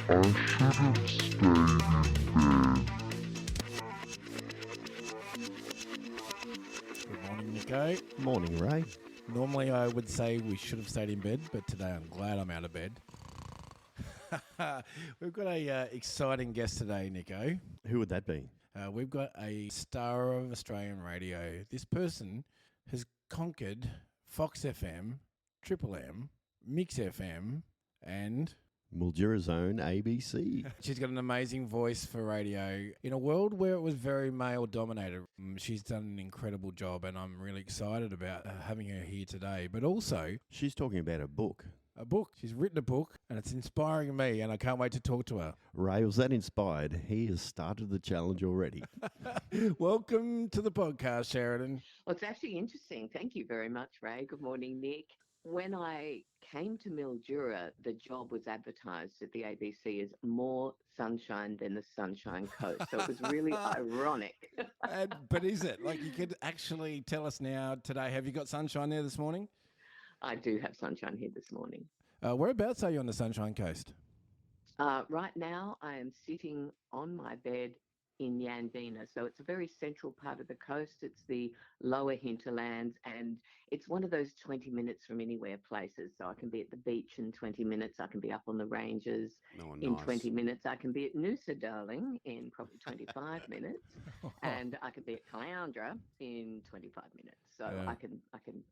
Good morning, Nico. Morning, Ray. Normally I would say we should have stayed in bed, but today I'm glad I'm out of bed. We've got a exciting guest today, Nico. Who would that be? We've got a star of Australian radio. This person has conquered Fox FM, Triple M, Mix FM, and Mildura's own ABC. she's got an amazing voice for radio. In a world where it was very male-dominated, she's done an incredible job, and I'm really excited about having her here today. But also, She's talking about a book. a book. She's written a book, and it's inspiring me, and I can't wait to talk to her. Ray, was that inspired? He has started the challenge already. Welcome to the podcast, Sheridan. Well, it's actually interesting. Thank you very much, Ray. Good morning, Nick. When I came to Mildura, the job was advertised at the ABC as more sunshine than the Sunshine Coast. So it was really ironic. But is it? Like, you could actually tell us now today, have you got sunshine there this morning? I do have sunshine here this morning. Whereabouts are you on the Sunshine Coast? Right now, I am sitting on my bed in Yandina. So it's a very central part of the coast. It's the lower hinterlands, and it's one of those 20 minutes from anywhere places. So I can be at the beach in 20 minutes. I can be up on the ranges in 20 minutes. I can be at Noosa, darling, in probably 25 minutes. And I can be at Caloundra in 25 minutes. So I can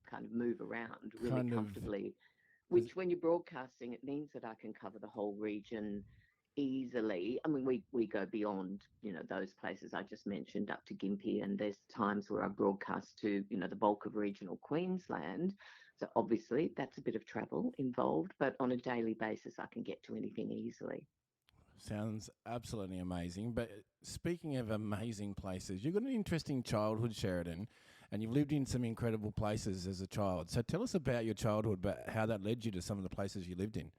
kind of move around really comfortably, which when you're broadcasting, it means that I can cover the whole region easily. I mean, we go beyond, those places I just mentioned up to Gympie, and there's times where I broadcast to, the bulk of regional Queensland. So obviously that's a bit of travel involved, but on a daily basis, I can get to anything easily. Sounds absolutely amazing. But speaking of amazing places, you've got an interesting childhood, Sheridan, and you've lived in some incredible places as a child. So tell us about your childhood, but how that led you to some of the places you lived in.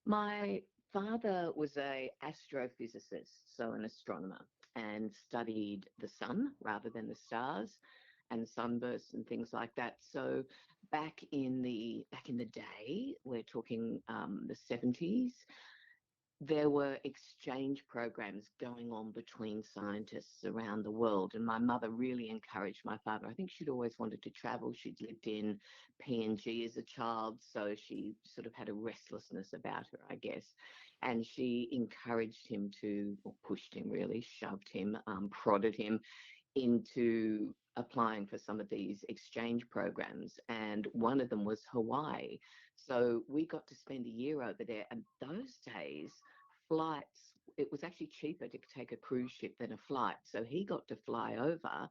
My father was a astrophysicist, so an astronomer, and studied the sun rather than the stars and sunbursts and things like that. So back in the day, we're talking the 70s, there were exchange programs going on between scientists around the world. And my mother really encouraged my father. I think she'd always wanted to travel. She'd lived in PNG as a child, so she sort of had a restlessness about her, I guess. And she encouraged him to, or pushed him really, shoved him, prodded him into applying for some of these exchange programs. And one of them was Hawaii. So we got to spend a year over there. And those days, flights, it was actually cheaper to take a cruise ship than a flight. So he got to fly over,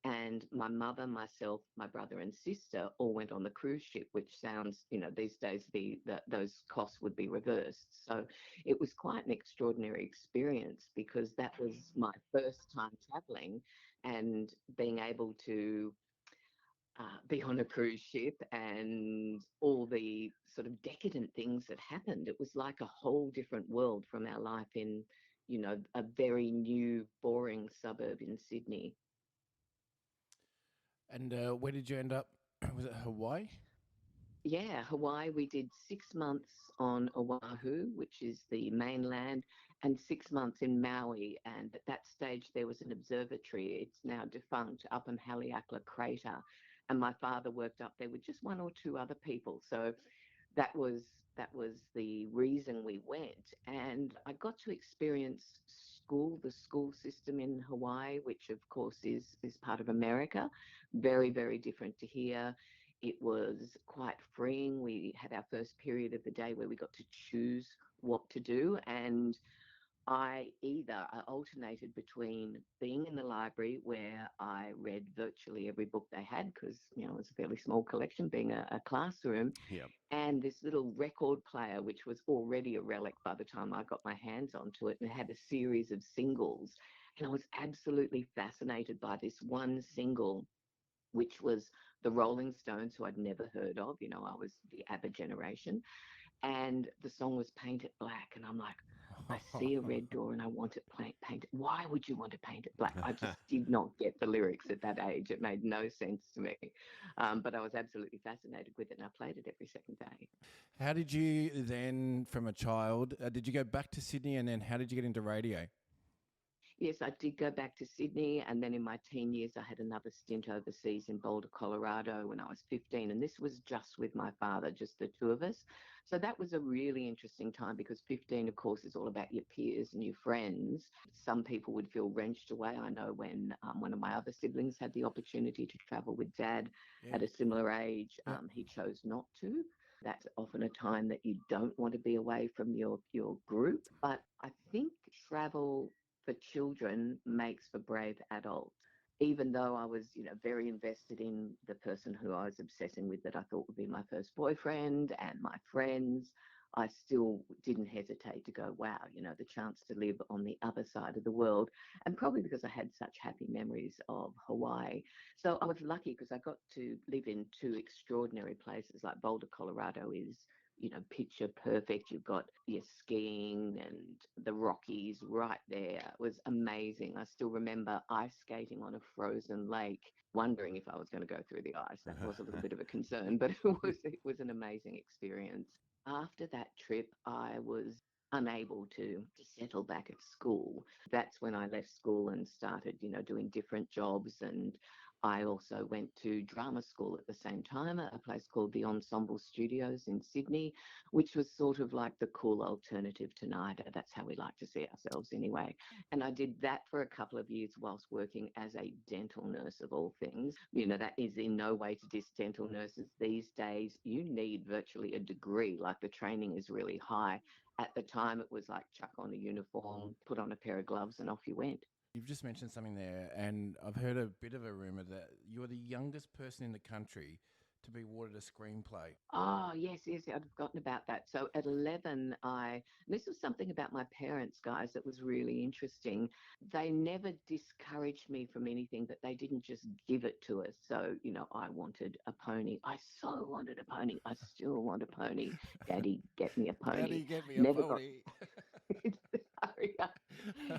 and my mother, myself, my brother and sister all went on the cruise ship, which sounds, these days those costs would be reversed. So it was quite an extraordinary experience, because that was my first time traveling and being able to be on a cruise ship and all the sort of decadent things that happened. It was like a whole different world from our life in, a very new, boring suburb in Sydney. And where did you end up? Was it Hawaii? Yeah, Hawaii. We did 6 months on Oahu, which is the mainland, and 6 months in Maui. And at that stage, there was an observatory. It's now defunct, up in Haleakala Crater. And my father worked up there with just one or two other people. So that was the reason we went. And I got to experience the school system in Hawaii, which of course is part of America. Very, very different to here. It was quite freeing. We had our first period of the day where we got to choose what to do. And I alternated between being in the library, where I read virtually every book they had, because, it was a fairly small collection, being a classroom, and this little record player, which was already a relic by the time I got my hands onto it, and it had a series of singles. And I was absolutely fascinated by this one single, which was the Rolling Stones, who I'd never heard of. I was the ABBA generation. And the song was Paint It Black. And I'm like, I see a red door and I want it painted. Why would you want to paint it black? I just did not get the lyrics at that age. It made no sense to me. But I was absolutely fascinated with it, and I played it every second day. How did you then, from a child, did you go back to Sydney, and then how did you get into radio? Yes, I did go back to Sydney, and then in my teen years, I had another stint overseas in Boulder, Colorado when I was 15, and this was just with my father, just the two of us. So that was a really interesting time because 15, of course, is all about your peers and your friends. Some people would feel wrenched away. I know when one of my other siblings had the opportunity to travel with Dad Yeah. at a similar age, Yeah. he chose not to. That's often a time that you don't want to be away from your group. But I think travel for children makes for brave adults. Even though I was, very invested in the person who I was obsessing with that I thought would be my first boyfriend and my friends, I still didn't hesitate to go, wow, the chance to live on the other side of the world. And probably because I had such happy memories of Hawaii. So I was lucky because I got to live in two extraordinary places. Like Boulder, Colorado is picture perfect. You've got your skiing and the Rockies right there. It was amazing. I still remember ice skating on a frozen lake, wondering if I was going to go through the ice. That was a little bit of a concern, but it was an amazing experience. After that trip, I was unable to settle back at school. That's when I left school and started, doing different jobs. And I also went to drama school at the same time, a place called the Ensemble Studios in Sydney, which was sort of like the cool alternative to NIDA. That's how we like to see ourselves anyway. And I did that for a couple of years whilst working as a dental nurse of all things. That is in no way to diss dental nurses. These days, you need virtually a degree, like the training is really high. At the time, it was like chuck on a uniform, put on a pair of gloves, and off you went. You've just mentioned something there, and I've heard a bit of a rumor that you're the youngest person in the country to be awarded a screenplay. Oh, yes, yes, I'd forgotten about that. So at 11, this was something about my parents, guys, that was really interesting. They never discouraged me from anything, but they didn't just give it to us. So, I wanted a pony. I so wanted a pony. I still want a pony. Daddy, get me a pony. Daddy, get me a Never got pony. Hurry up.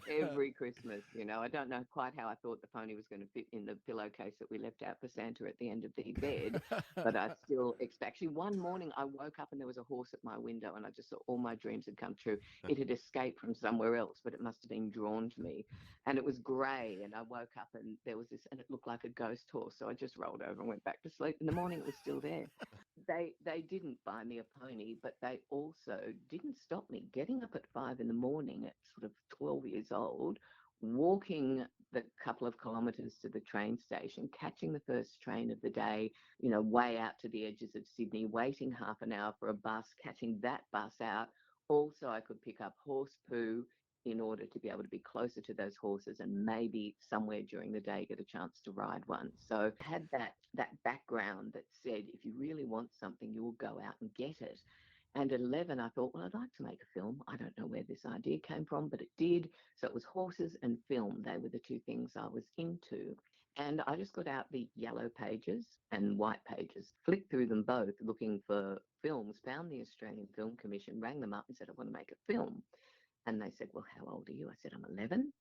Every Christmas, I don't know quite how I thought the pony was going to fit in the pillowcase that we left out for Santa at the end of the bed, but I still expect. Actually, one morning I woke up and there was a horse at my window, and I just thought all my dreams had come true. It had escaped from somewhere else, but it must have been drawn to me, and it was grey. And I woke up and there was this, and it looked like a ghost horse. So I just rolled over and went back to sleep. In the morning, it was still there. They didn't buy me a pony, but they also didn't stop me getting up at 5 in the morning at sort of 12 years old, walking the couple of kilometres to the train station, catching the first train of the day, way out to the edges of Sydney, waiting half an hour for a bus, catching that bus out. Also, I could pick up horse poo in order to be able to be closer to those horses and maybe somewhere during the day get a chance to ride one. So I had that background that said, if you really want something, you will go out and get it. And at 11, I thought, well, I'd like to make a film. I don't know where this idea came from, but it did. So it was horses and film. They were the two things I was into. And I just got out the yellow pages and white pages, flicked through them both looking for films, found the Australian Film Commission, rang them up and said, I want to make a film. And they said, well, how old are you? I said, I'm 11.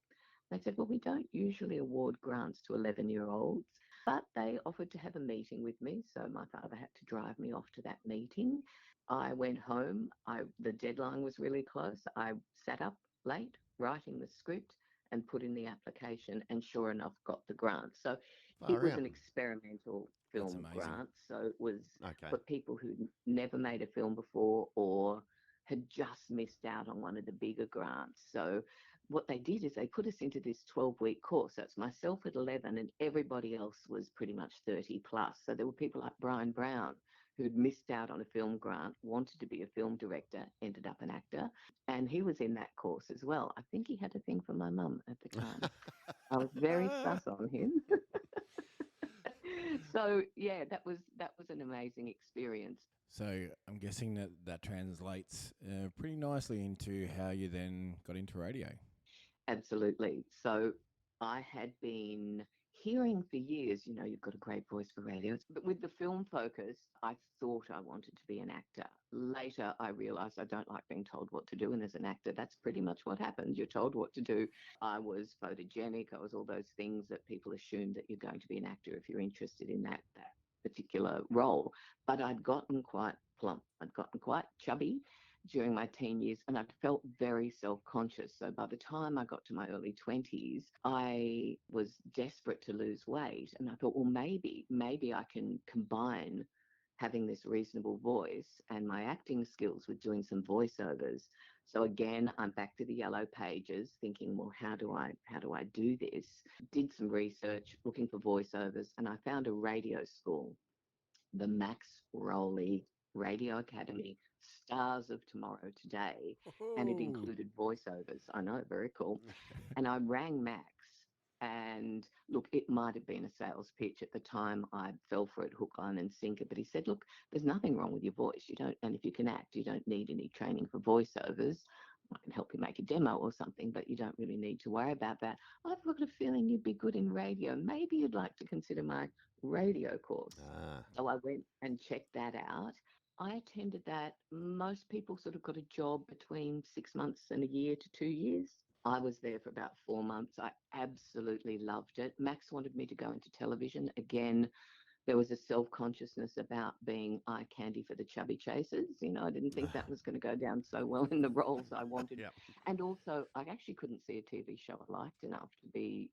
They said, well, we don't usually award grants to 11-year-olds, but they offered to have a meeting with me. So my father had to drive me off to that meeting. I went home. The deadline was really close. I sat up late writing the script and put in the application, and sure enough, got the grant. So it was an experimental film grant. So it was for people who never made a film before or had just missed out on one of the bigger grants. So what they did is they put us into this 12-week course. So it's myself at 11 and everybody else was pretty much 30 plus. So there were people like Brian Brown who'd missed out on a film grant, wanted to be a film director, ended up an actor. And he was in that course as well. I think he had a thing for my mum at the time. I was very sus on him. So yeah, that was an amazing experience. So I'm guessing that translates pretty nicely into how you then got into radio. Absolutely. So I had been hearing for years, you've got a great voice for radio. But with the film focus, I thought I wanted to be an actor. Later, I realized I don't like being told what to do. And as an actor, that's pretty much what happens. You're told what to do. I was photogenic. I was all those things that people assume that you're going to be an actor if you're interested in that particular role. But I'd gotten quite plump. I'd gotten quite chubby during my teen years, and I felt very self-conscious. So by the time I got to my early 20s, I was desperate to lose weight, and I thought, well, maybe I can combine having this reasonable voice and my acting skills with doing some voiceovers. So again, I'm back to the yellow pages thinking, well, how do I do this? Did some research looking for voiceovers, and I found a radio school, the Max Rowley Radio Academy, Stars of Tomorrow Today, and it included voiceovers. I know, very cool. And I rang Max, and look, it might have been a sales pitch at the time. I fell for it hook, line, and sinker. But he said, look, there's nothing wrong with your voice. You don't, and if you can act, you don't need any training for voiceovers. I can help you make a demo or something, but you don't really need to worry about that. I've got a feeling you'd be good in radio. Maybe you'd like to consider my radio course. So I went and checked that out. I attended that. Most people sort of got a job between 6 months and a year to 2 years. I was there for about 4 months. I absolutely loved it. Max wanted me to go into television. Again, there was a self-consciousness about being eye candy for the chubby chasers. I didn't think that was going to go down so well in the roles I wanted. Yep. And also, I actually couldn't see a TV show I liked enough to be,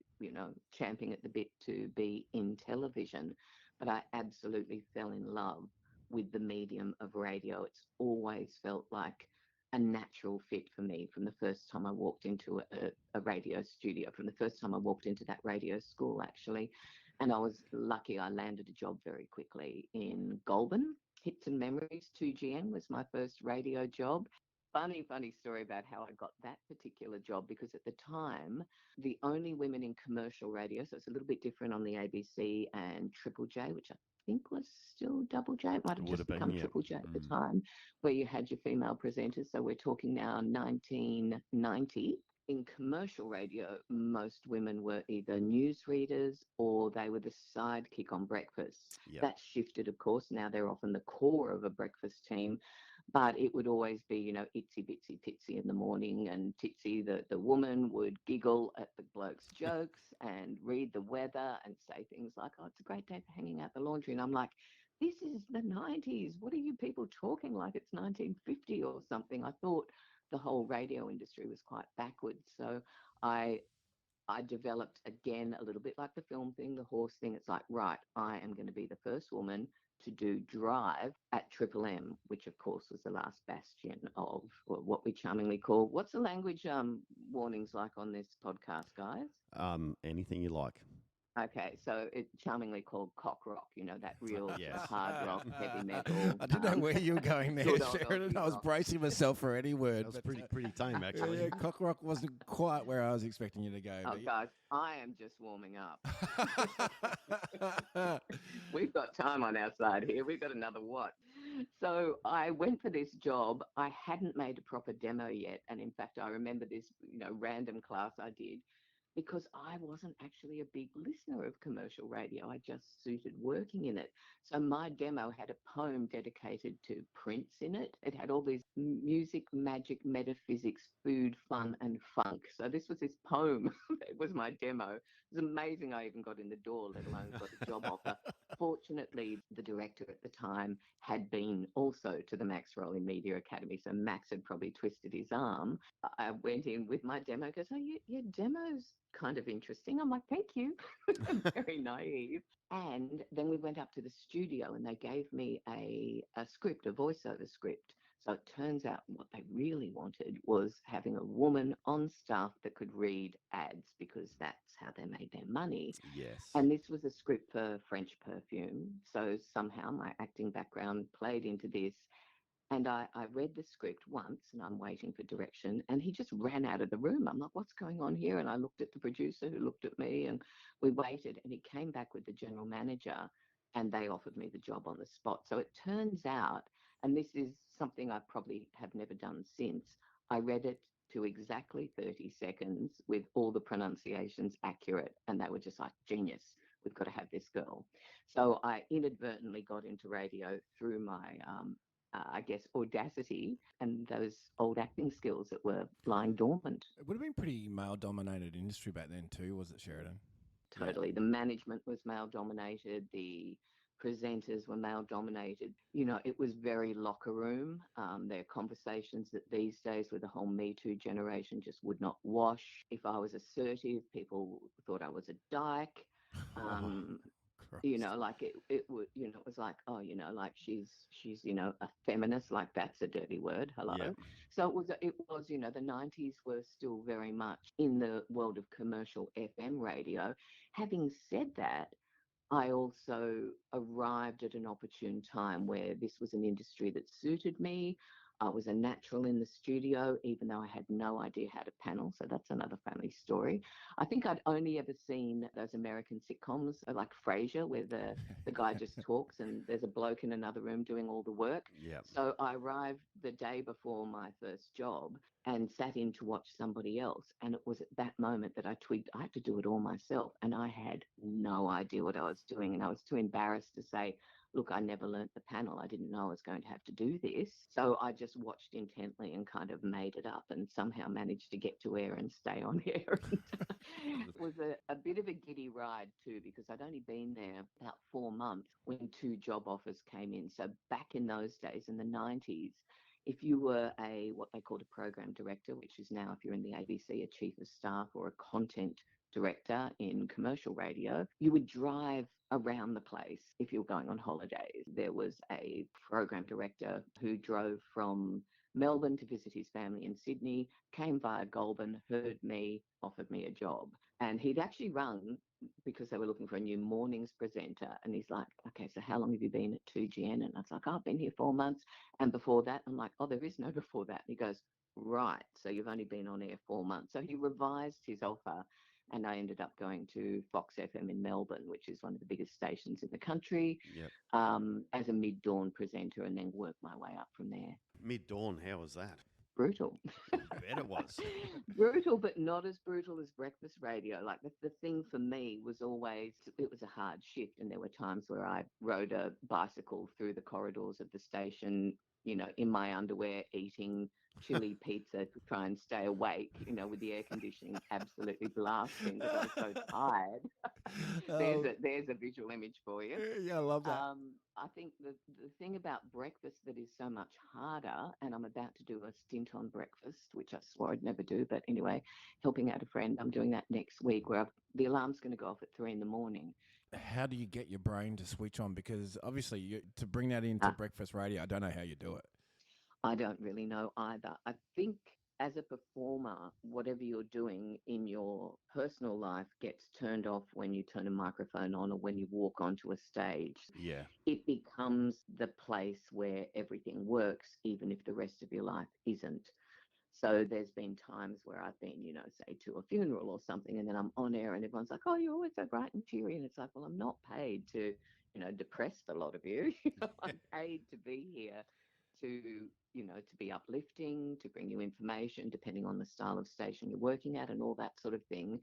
champing at the bit to be in television. But I absolutely fell in love with the medium of radio. It's always felt like a natural fit for me from the first time I walked into a radio studio, from the first time I walked into that radio school, actually. And I was lucky I landed a job very quickly in Goulburn. Hits and Memories, 2GN was my first radio job. Funny story about how I got that particular job, because at the time, the only women in commercial radio, so it's a little bit different on the ABC and Triple J, which I think was still Double J. It might have just become Triple J at the time, where you had your female presenters. So we're talking now 1990. In commercial radio, most women were either newsreaders or they were the sidekick on breakfast. Yep. That shifted, of course. Now they're often the core of a breakfast team, but it would always be, itsy bitsy titsy in the morning, and Titsy, the woman, would giggle at the bloke's jokes and read the weather and say things like, oh, it's a great day for hanging out the laundry. And I'm like, this is the 90s. What are you people talking like it's 1950 or something? I thought the whole radio industry was quite backwards. So I developed, again, a little bit like the film thing, the horse thing. It's like, right, I am going to be the first woman to do drive at Triple M, which of course was the last bastion of what we charmingly call, what's the language warnings like on this podcast, guys? Anything you like. Okay, so it's charmingly called cock rock, that real Yes. hard rock, heavy metal. I didn't know where you were going there, good old Sheridan. Aussie I was rock. bracing myself for any word. That was but, pretty tame, actually. yeah, cock rock wasn't quite where I was expecting you to go. Oh, but guys, I am just warming up. We've got time on our side here. We've got another what? So I went for this job. I hadn't made a proper demo yet. And in fact, I remember this, random class I did, because I wasn't actually a big listener of commercial radio. I just suited working in it. So my demo had a poem dedicated to Prince in it. It had all these music, magic, metaphysics, food, fun, and funk. So this was this poem. It was my demo. It was amazing I even got in the door, let alone got a job offer. Fortunately, the director at the time had been also to the Max Rowley Media Academy. So Max had probably twisted his arm. I went in with my demo, goes, oh, your demo's kind of interesting. I'm like, thank you. Very naive. And then we went up to the studio and they gave me a script, a voiceover script. So it turns out what they really wanted was having a woman on staff that could read ads, because that's how they made their money. Yes. And this was a script for French perfume. So somehow my acting background played into this. And I read the script once and I'm waiting for direction, and he just ran out of the room. I'm like, what's going on here? And I looked at the producer, who looked at me, and we waited, and he came back with the general manager and they offered me the job on the spot. So it turns out, and this is something I probably have never done since, I read it to exactly 30 seconds with all the pronunciations accurate. And they were just like, genius, we've got to have this girl. So I inadvertently got into radio through my, I guess, audacity and those old acting skills that were lying dormant. It would have been pretty male-dominated industry back then too, was it, Sheridan? Totally. The management was male dominated. The presenters were male dominated. You know, it was very locker room. There are conversations that these days with the whole Me Too generation just would not wash. If I was assertive, people thought I was a dyke. Um, you know, like it would, you know, it was like, oh, you know, like she's, you know, a feminist, like that's a dirty word. Hello. Yep. So it was, you know, the 90s were still very much in the world of commercial FM radio. Having said that, I also arrived at an opportune time where this was an industry that suited me. I was a natural in the studio, even though I had no idea how to panel. So that's another family story. I think I'd only ever seen those American sitcoms like Frasier, where the guy just talks and there's a bloke in another room doing all the work. Yep. So I arrived the day before my first job and sat in to watch somebody else. And it was at that moment that I twigged I had to do it all myself. And I had no idea what I was doing. And I was too embarrassed to say, look, I never learnt the panel. I didn't know I was going to have to do this. So I just watched intently and kind of made it up and somehow managed to get to air and stay on air. It was a bit of a giddy ride too, because I'd only been there about 4 months when 2 job offers came in. So back in those days, in the 90s, if you were what they called a program director, which is now, if you're in the ABC, a chief of staff or a content director in commercial radio, you would drive around the place if you were going on holidays. There was a program director who drove from Melbourne to visit his family in Sydney, came via Goulburn, heard me, offered me a job. And he'd actually rung because they were looking for a new mornings presenter. And he's like, okay, so how long have you been at 2GN? And I was like, oh, I've been here 4 months. And before that, I'm like, oh, there is no before that. And he goes, right, so you've only been on air 4 months. So he revised his offer. And I ended up going to Fox FM in Melbourne, which is one of the biggest stations in the country, Yep. as a mid-dawn presenter, and then worked my way up from there. Mid-dawn, how was that? Brutal. I bet it was. Brutal, but not as brutal as breakfast radio. Like the thing for me was always, it was a hard shift. And there were times where I rode a bicycle through the corridors of the station, you know, in my underwear, eating chili pizza to try and stay awake, you know, with the air conditioning absolutely blasting because I was so tired. There's a visual image for you. Yeah, I love that. I think the thing about breakfast that is so much harder, and I'm about to do a stint on breakfast, which I swore I'd never do, but anyway, helping out a friend, I'm doing that next week where the alarm's going to go off at 3 a.m. How do you get your brain to switch on? Because obviously, to bring that into breakfast radio, I don't know how you do it. I don't really know either. I think as a performer, whatever you're doing in your personal life gets turned off when you turn a microphone on or when you walk onto a stage. Yeah. It becomes the place where everything works, even if the rest of your life isn't. So there's been times where I've been, you know, say to a funeral or something, and then I'm on air and everyone's like, oh, you're always so bright and cheery. And it's like, well, I'm not paid to, you know, depress a lot of you. I'm paid to be here to, you know, to be uplifting, to bring you information, depending on the style of station you're working at and all that sort of thing.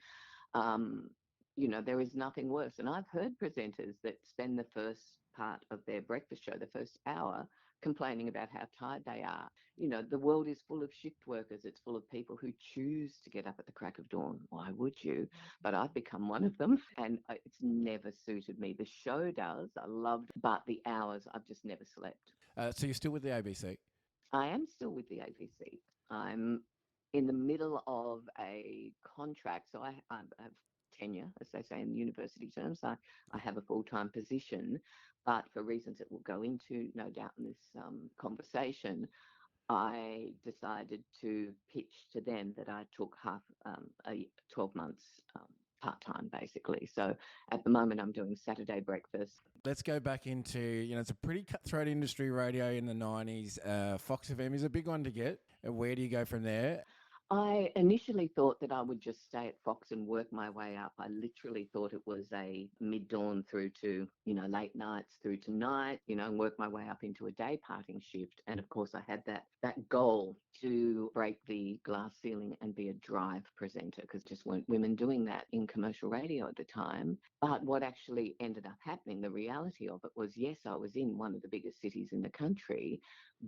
You know, there is nothing worse. And I've heard presenters that spend the first part of their breakfast show, the first hour, complaining about how tired they are. You know, the world is full of shift workers. It's full of people who choose to get up at the crack of dawn. Why would you? But I've become one of them, and it's never suited me. The show does. I loved, but the hours, I've just never slept. So you're still with the ABC? I am still with the ABC. I'm in the middle of a contract. So I have tenure, as they say in university terms. I have a full-time position, but for reasons that we'll go into, no doubt, in this conversation, I decided to pitch to them that I took 12 months part-time, basically. So at the moment, I'm doing Saturday breakfast. Let's go back into, you know, it's a pretty cutthroat industry, radio in the 90s. Fox FM is a big one to get. Where do you go from there? I initially thought that I would just stay at Fox and work my way up. I literally thought it was a mid-dawn through to, late nights through to night, and work my way up into a day parting shift. And of course, I had that goal to break the glass ceiling and be a drive presenter, because just weren't women doing that in commercial radio at the time. But what actually ended up happening, the reality of it was, yes, I was in one of the biggest cities in the country,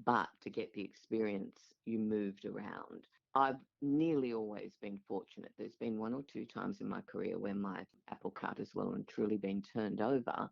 but to get the experience, you moved around. I've nearly always been fortunate. There's been one or two times in my career where my apple cart has well and truly been turned over.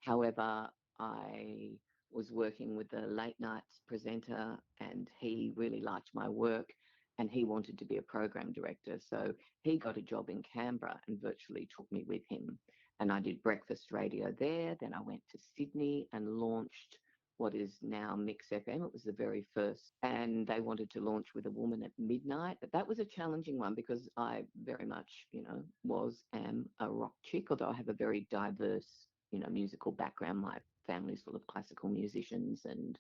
However, I was working with a late nights presenter and he really liked my work and he wanted to be a program director. So he got a job in Canberra and virtually took me with him. And I did breakfast radio there. Then I went to Sydney and launched what is now Mix FM. It was the very first, and they wanted to launch with a woman at midnight. But that was a challenging one because I very much, am a rock chick, although I have a very diverse, musical background. My family's full of classical musicians, and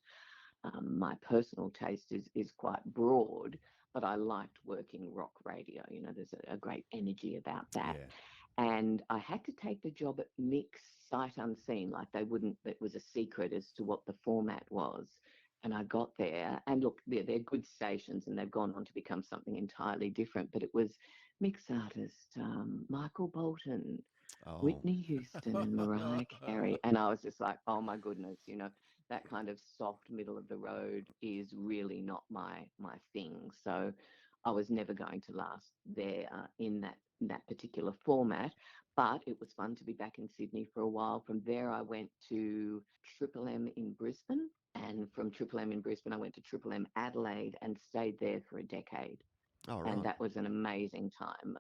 my personal taste is quite broad. But I liked working rock radio. There's a great energy about that. Yeah. And I had to take the job at Mix sight unseen, like they wouldn't, it was a secret as to what the format was. And I got there, and look, they're good stations and they've gone on to become something entirely different. But it was Mix artist Michael Bolton, Oh, Whitney Houston, and Mariah Carey. And I was just like, oh my goodness, that kind of soft middle of the road is really not my thing. So I was never going to last there in that particular format. But it was fun to be back in Sydney for a while. From there, I went to Triple M in Brisbane. And from Triple M in Brisbane, I went to Triple M Adelaide and stayed there for a decade. all And right. that was an amazing time.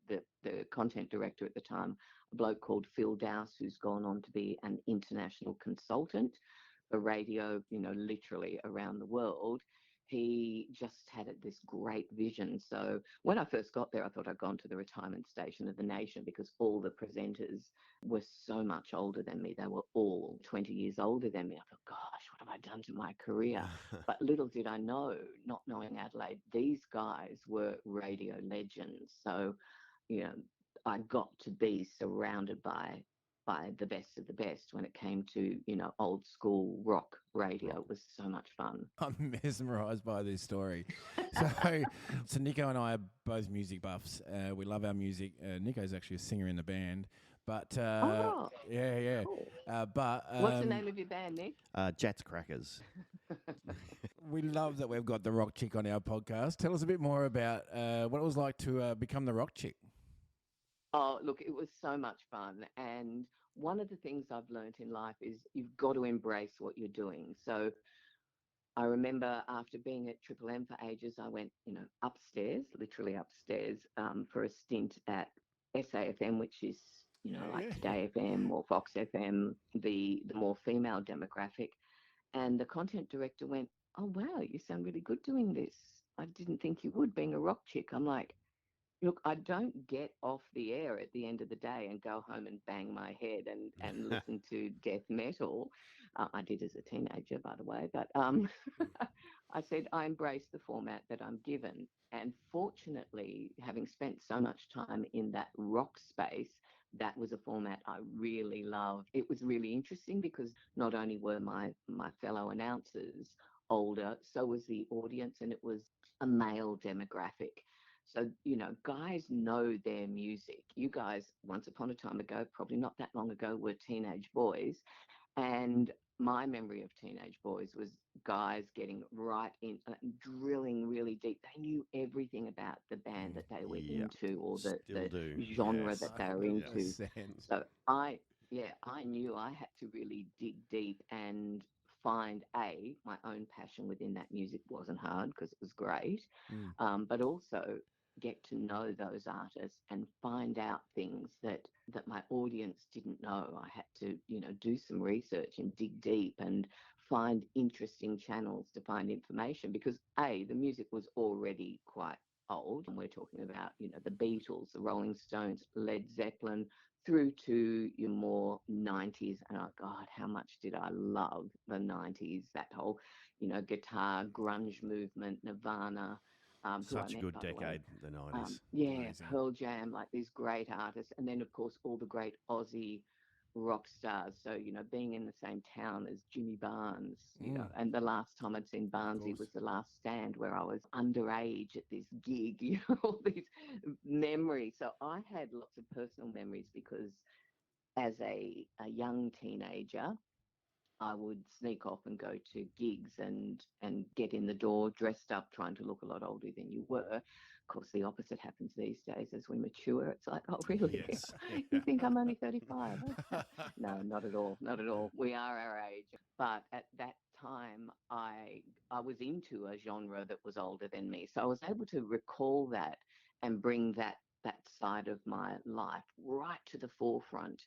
The content director at the time, a bloke called Phil Dowse, who's gone on to be an international consultant for radio, literally around the world. He just had this great vision. So when I first got there, I thought I'd gone to the retirement station of the nation because all the presenters were so much older than me. They were all 20 years older than me. I thought, gosh, what have I done to my career? But little did I know, not knowing Adelaide, these guys were radio legends. So, you know, I got to be surrounded by the best of the best when it came to, old school rock radio. Rock. It was so much fun. I'm mesmerised by this story. So, so Nico and I are both music buffs. We love our music. Nico's actually a singer in the band, but Oh, yeah. cool. But What's the name of your band, Nick? Jats Crackers. we love that we've got the rock chick on our podcast. Tell us a bit more about what it was like to become the rock chick. Oh, look, it was so much fun. And one of the things I've learned in life is you've got to embrace what you're doing. So I remember after being at Triple M for ages, I went, upstairs, literally upstairs, for a stint at SAFM, which is, like Yeah. Today FM or Fox FM, the more female demographic. And the content director went, "Oh, wow, you sound really good doing this. I didn't think you would, being a rock chick." I'm like, look, I don't get off the air at the end of the day and go home and bang my head and listen to death metal. I did as a teenager, by the way. But I said I embrace the format that I'm given. And fortunately, having spent so much time in that rock space, that was a format I really loved. It was really interesting because not only were my fellow announcers older, so was the audience, and it was a male demographic. So, guys know their music. You guys, once upon a time ago, probably not that long ago, were teenage boys. And my memory of teenage boys was guys getting right in, drilling really deep. They knew everything about the band that they were Yeah, into or still the do. genre Yes. that they were into. 100%. So I knew I had to really dig deep and find my own passion within that music. Wasn't hard because it was great, Mm. but also get to know those artists and find out things that my audience didn't know. I had to, do some research and dig deep and find interesting channels to find information because the music was already quite old, and we're talking about, the Beatles, the Rolling Stones, Led Zeppelin, through to your more 90s. And oh God, how much did I love the 90s, that whole, guitar grunge movement, Nirvana, who I Such a met, good by the way. decade, the 90s. Yeah, Amazing. Pearl Jam, like these great artists, and then of course all the great Aussie rock stars. So being in the same town as Jimmy Barnes, Mm, and the last time I'd seen of Barnesy course. was the last stand where I was underage at this gig. All these memories. So I had lots of personal memories because as a young teenager, I would sneak off and go to gigs and get in the door dressed up, trying to look a lot older than you were. Of course, the opposite happens these days as we mature. It's like, oh, really? Yes. You think I'm only 35? Okay. No, not at all. Not at all. We are our age. But at that time, I was into a genre that was older than me, so I was able to recall that and bring that side of my life right to the forefront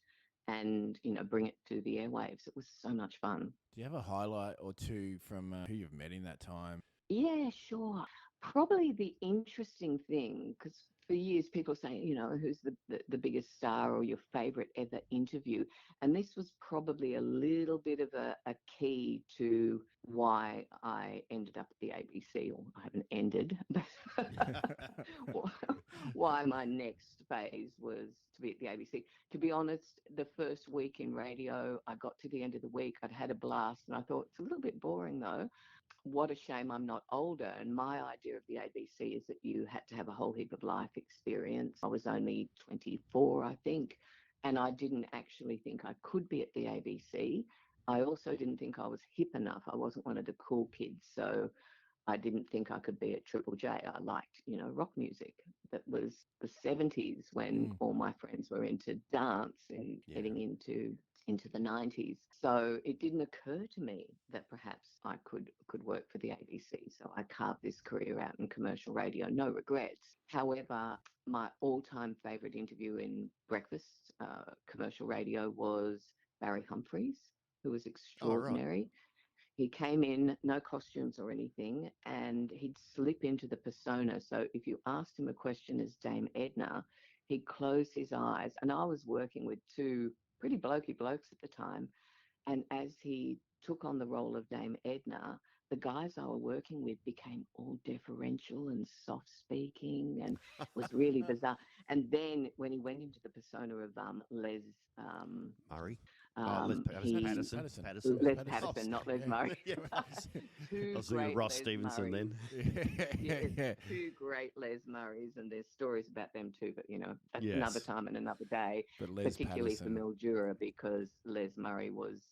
and bring it to the airwaves. It was so much fun. Do you have a highlight or two from who you've met in that time? Yeah, sure. Probably the interesting thing, because for years people say, who's the biggest star or your favorite ever interview? And this was probably a little bit of a key to why I ended up at the ABC, or I haven't ended, but why my next phase was to be at the ABC. To be honest, the first week in radio, I got to the end of the week, I'd had a blast, and I thought it's a little bit boring though. What a shame I'm not older. And my idea of the ABC is that you had to have a whole heap of life experience. I was only 24, I think, and I didn't actually think I could be at the ABC. I also didn't think I was hip enough. I wasn't one of the cool kids. So I didn't think I could be at Triple J. I liked, rock music. That was the 70s when Mm, all my friends were into dance and Yeah. heading into the 90s. So it didn't occur to me that perhaps I could work for the ABC. So I carved this career out in commercial radio, no regrets. However, my all-time favorite interview in breakfast commercial radio was Barry Humphries, who was Oh, right. extraordinary. He came in, no costumes or anything, and he'd slip into the persona. So if you asked him a question as Dame Edna, he'd close his eyes. And I was working with two pretty blokey blokes at the time. And as he took on the role of Dame Edna, the guys I were working with became all deferential and soft speaking, and it was really bizarre. And then when he went into the persona of Les, um, Murray. Oh, Les he Patterson. Patterson. Patterson. Les Patterson. Patterson, not Les Yeah. Murray. Yeah. I Two was thinking great Ross Les Stevenson Murrays. then. Yes, Yeah. two great Les Murrays, and there's stories about them too. But that's another Yes. time and another day. But Les Particularly for Patterson. Mildura, because Les Murray was,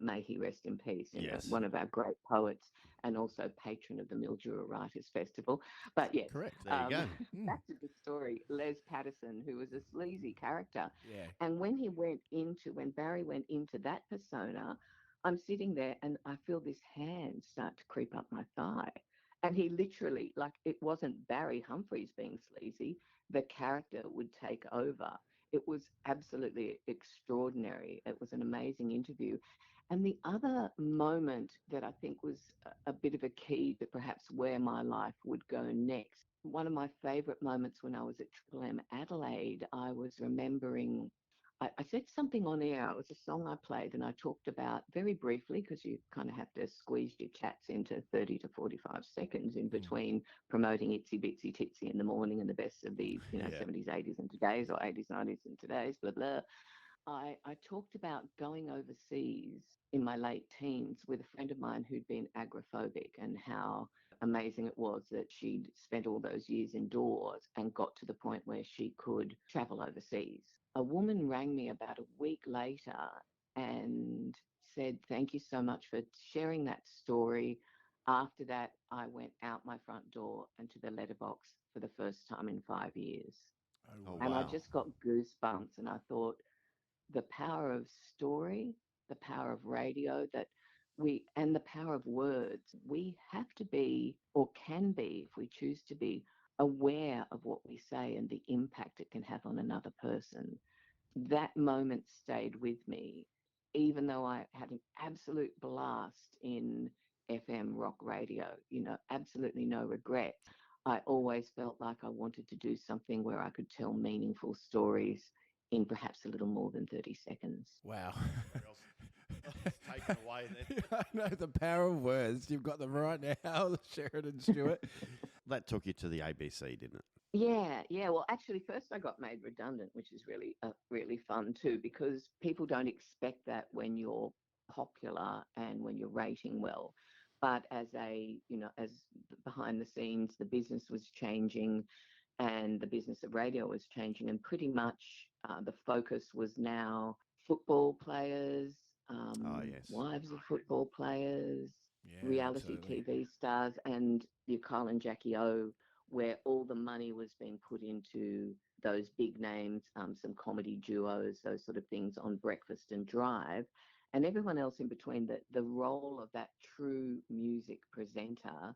may he rest in peace, Yes. one of our great poets and also patron of the Mildura Writers Festival. But yes, Correct. There you go. back to the story. Les Patterson, who was a sleazy character, Yeah. and when Barry went into that persona, I'm sitting there and I feel this hand start to creep up my thigh. And he literally, like, it wasn't Barry Humphries being sleazy, the character would take over. It was absolutely extraordinary. It was an amazing interview. And the other moment that I think was a bit of a key to perhaps where my life would go next, one of my favourite moments when I was at Triple M Adelaide, I was remembering I said something on air. It was a song I played, and I talked about very briefly, because you kind of have to squeeze your chats into 30 to 45 seconds in Mm. between promoting Itsy Bitsy Titsy in the morning and the best of the Yeah. 70s, 80s, and today's, or 80s, 90s, and today's, blah, blah. I talked about going overseas in my late teens with a friend of mine who'd been agoraphobic, and how amazing it was that she'd spent all those years indoors and got to the point where she could travel overseas. A woman rang me about a week later and said, "Thank you so much for sharing that story." After that, I went out my front door and to the letterbox for the first time in 5 years. Oh, And I wow. just got goosebumps, and I thought, the power of story, the power of radio, and the power of words. We have to be, or can be, if we choose to be, aware of what we say and the impact it can have on another person. That moment stayed with me, even though I had an absolute blast in FM rock radio, absolutely no regrets. I always felt like I wanted to do something where I could tell meaningful stories in perhaps a little more than 30 seconds. Wow. Taken away then. I know the power of words. You've got them right now, Sheridan Stewart. That took you to the ABC, didn't it? Yeah, yeah. Well, actually, first I got made redundant, which is really fun too, because people don't expect that when you're popular and when you're rating well. But as behind the scenes, the business was changing and the business of radio was changing, and pretty much the focus was now football players, Oh, yes. wives of football players, Yeah, reality absolutely. TV stars, and your Kyle and Jackie O, where all the money was being put into those big names, some comedy duos, those sort of things on Breakfast and Drive, and everyone else in between. The role of that true music presenter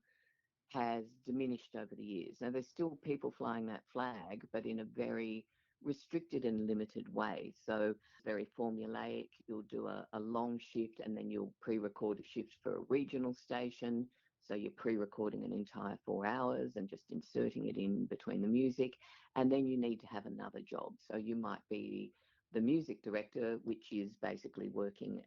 has diminished over the years. Now, there's still people flying that flag, but in a very restricted and limited way. So, very formulaic. You'll do a long shift and then you'll pre record a shift for a regional station. So, you're pre recording an entire 4 hours and just inserting it in between the music. And then you need to have another job. So, you might be the music director, which is basically working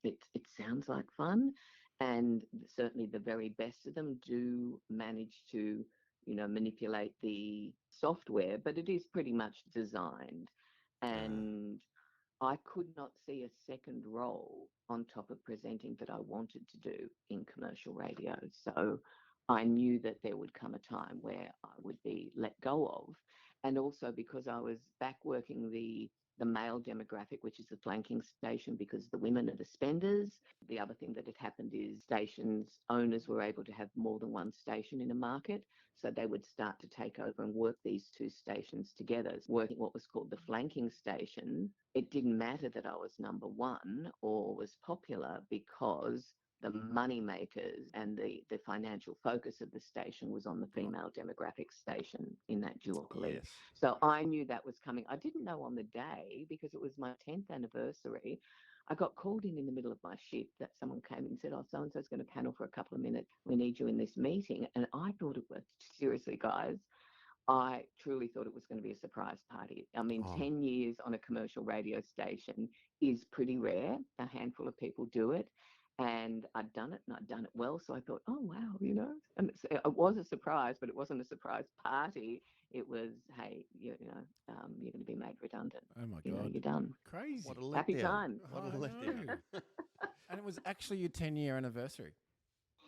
it sounds like fun, and certainly the very best of them do manage to manipulate the software, but it is pretty much designed. Uh, And I could not see a second role on top of presenting that I wanted to do in commercial radio. So I knew that there would come a time where I would be let go of. And also because I was back working the male demographic, which is the flanking station, because the women are the spenders. The other thing that had happened is stations owners were able to have more than one station in a market. So they would start to take over and work these two stations together, working what was called the flanking station. It didn't matter that I was number one or was popular, because the money makers and the financial focus of the station was on the female demographic station in that duopoly. yes. So I knew that was coming. I didn't know on the day, because it was my 10th anniversary. I got called in the middle of my shift that someone came and said, "Oh, so and so's going to panel for a couple of minutes. We need you in this meeting." And I thought it was, seriously, guys, I truly thought it was going to be a surprise party. I mean, Oh, 10 years on a commercial radio station is pretty rare. A handful of people do it. And I'd done it and I'd done it well. So I thought, oh, wow. And it was a surprise, but it wasn't a surprise party. It was, hey, you're going to be made redundant. Oh my God. You're done. Crazy. what a Happy letdown. times. What a I letdown. know. And it was actually your 10-year anniversary.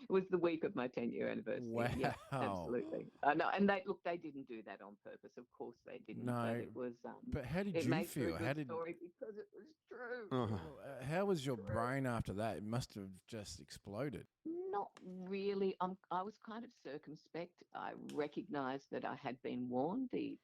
It was the week of my 10-year anniversary. Yeah, Wow. absolutely. No, and they didn't do that on purpose. Of course they didn't, but No. it was, But how did it you makes for a feel? How good did story because it was true. Oh, well, how was your True. brain after that? It must have just exploded. Not really. I was kind of circumspect. I recognized that I had been warned. The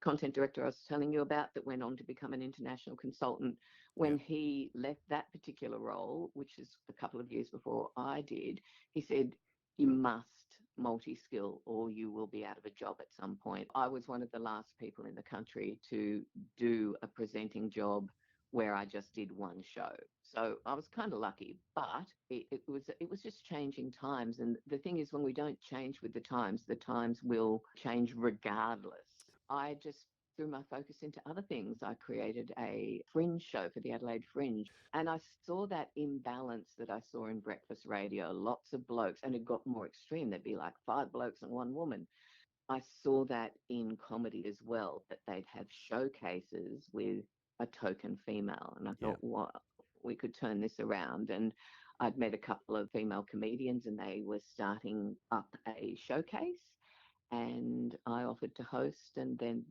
content director I was telling you about that went on to become an international consultant, when Yep. he left that particular role, which is a couple of years before I did, he said, "You must multi-skill or you will be out of a job at some point." I was one of the last people in the country to do a presenting job where I just did one show. So I was kind of lucky, but it was just changing times. And the thing is, when we don't change with the times will change regardless. I just threw my focus into other things. I created a fringe show for the Adelaide Fringe, and I saw that imbalance that I saw in breakfast radio. Lots of blokes, and it got more extreme. There'd be like 5 blokes and 1 woman. I saw that in comedy as well, that they'd have showcases with a token female. And I yeah. thought, well, we could turn this around. And I'd met a couple of female comedians and they were starting up a showcase. And I offered to host. And then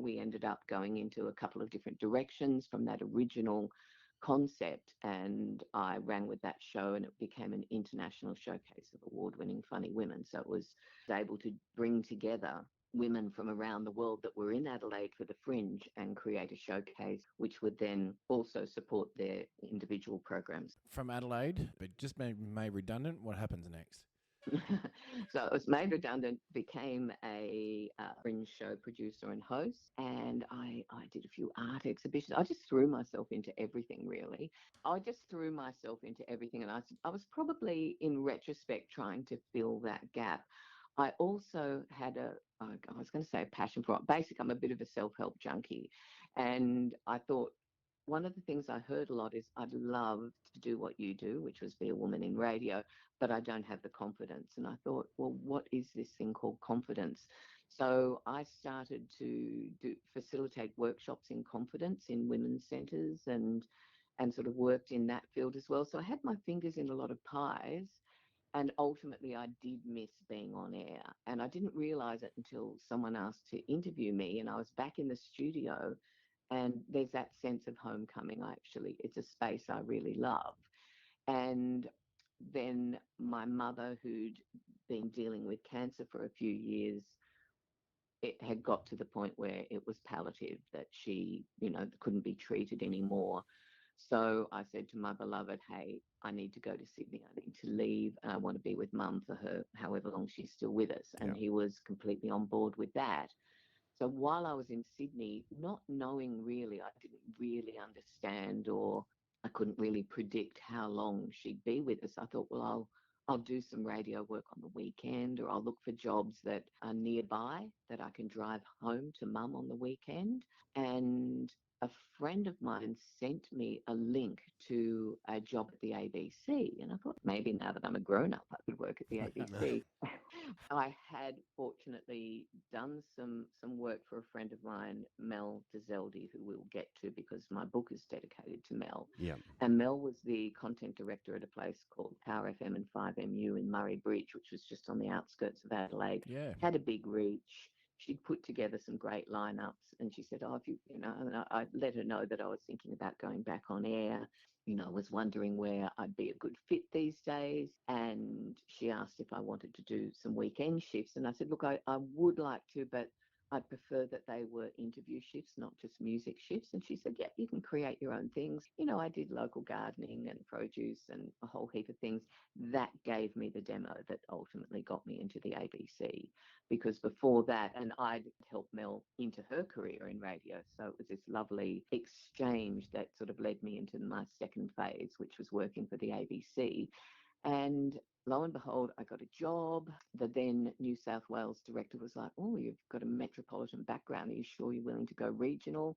we ended up going into a couple of different directions from that original concept. And I ran with that show and it became an international showcase of award-winning funny women. So it was able to bring together women from around the world that were in Adelaide for the Fringe and create a showcase which would then also support their individual programs. From Adelaide, but just made redundant. What happens next? So I was made redundant, became a fringe show producer and host, and I did a few art exhibitions. I just threw myself into everything, really. I just threw myself into everything, and I was probably, in retrospect, trying to fill that gap. I also had I was going to say a passion for it. Basically, I'm a bit of a self-help junkie, and I thought, one of the things I heard a lot is I'd love to do what you do, which was be a woman in radio, but I don't have the confidence. And I thought, well, what is this thing called confidence? So I started to facilitate workshops in confidence in women's centres and sort of worked in that field as well. So I had my fingers in a lot of pies. And ultimately, I did miss being on air. And I didn't realize it until someone asked to interview me. And I was back in the studio. And there's that sense of homecoming. It's a space I really love. And then my mother, who'd been dealing with cancer for a few years, it had got to the point where it was palliative, that she, couldn't be treated anymore. So I said to my beloved, hey, I need to go to Sydney. I need to leave. And I want to be with mum for her, however long she's still with us. And he was completely on board with that. So while I was in Sydney, not knowing really, I didn't really understand, or I couldn't really predict how long she'd be with us. I thought, well, I'll do some radio work on the weekend, or I'll look for jobs that are nearby that I can drive home to mum on the weekend. And a friend of mine sent me a link to a job at the ABC. And I thought, maybe now that I'm a grown up, I could work at the ABC. I had fortunately done some work for a friend of mine, Mel DeZeldi, who we'll get to because my book is dedicated to Mel. Yeah. And Mel was the content director at a place called Power FM and 5MU in Murray Bridge, which was just on the outskirts of Adelaide. Yeah. Had a big reach. She'd put together some great lineups, and she said, "Oh, if you, and I let her know that I was thinking about going back on air. I was wondering where I'd be a good fit these days." And she asked if I wanted to do some weekend shifts. And I said, look, I would like to, but I'd prefer that they were interview shifts, not just music shifts. And she said, yeah, you can create your own things. I did local gardening and produce and a whole heap of things. That gave me the demo that ultimately got me into the ABC, because before that, and I'd helped Mel into her career in radio. So it was this lovely exchange that sort of led me into my second phase, which was working for the ABC. And lo and behold, I got a job. The then New South Wales director was like, oh, you've got a metropolitan background. Are you sure you're willing to go regional?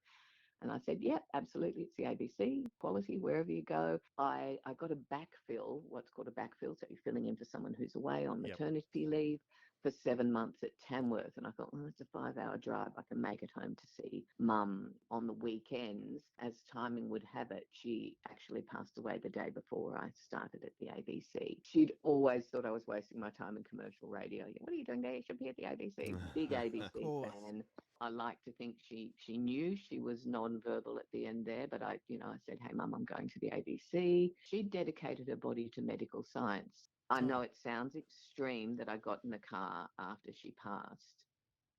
And I said, yeah, absolutely. It's the ABC, quality, wherever you go. I got a backfill, what's called a backfill. So you're filling in for someone who's away on maternity leave for 7 months at Tamworth. And I thought, well, it's a 5-hour drive. I can make it home to see mum on the weekends. As timing would have it, she actually passed away the day before I started at the ABC. She'd always thought I was wasting my time in commercial radio. What are you doing there? You should be at the ABC. Big ABC fan. I like to think she knew. She was non-verbal at the end there, but I said, hey, mum, I'm going to the ABC. She dedicated her body to medical science. I know it sounds extreme that I got in the car after she passed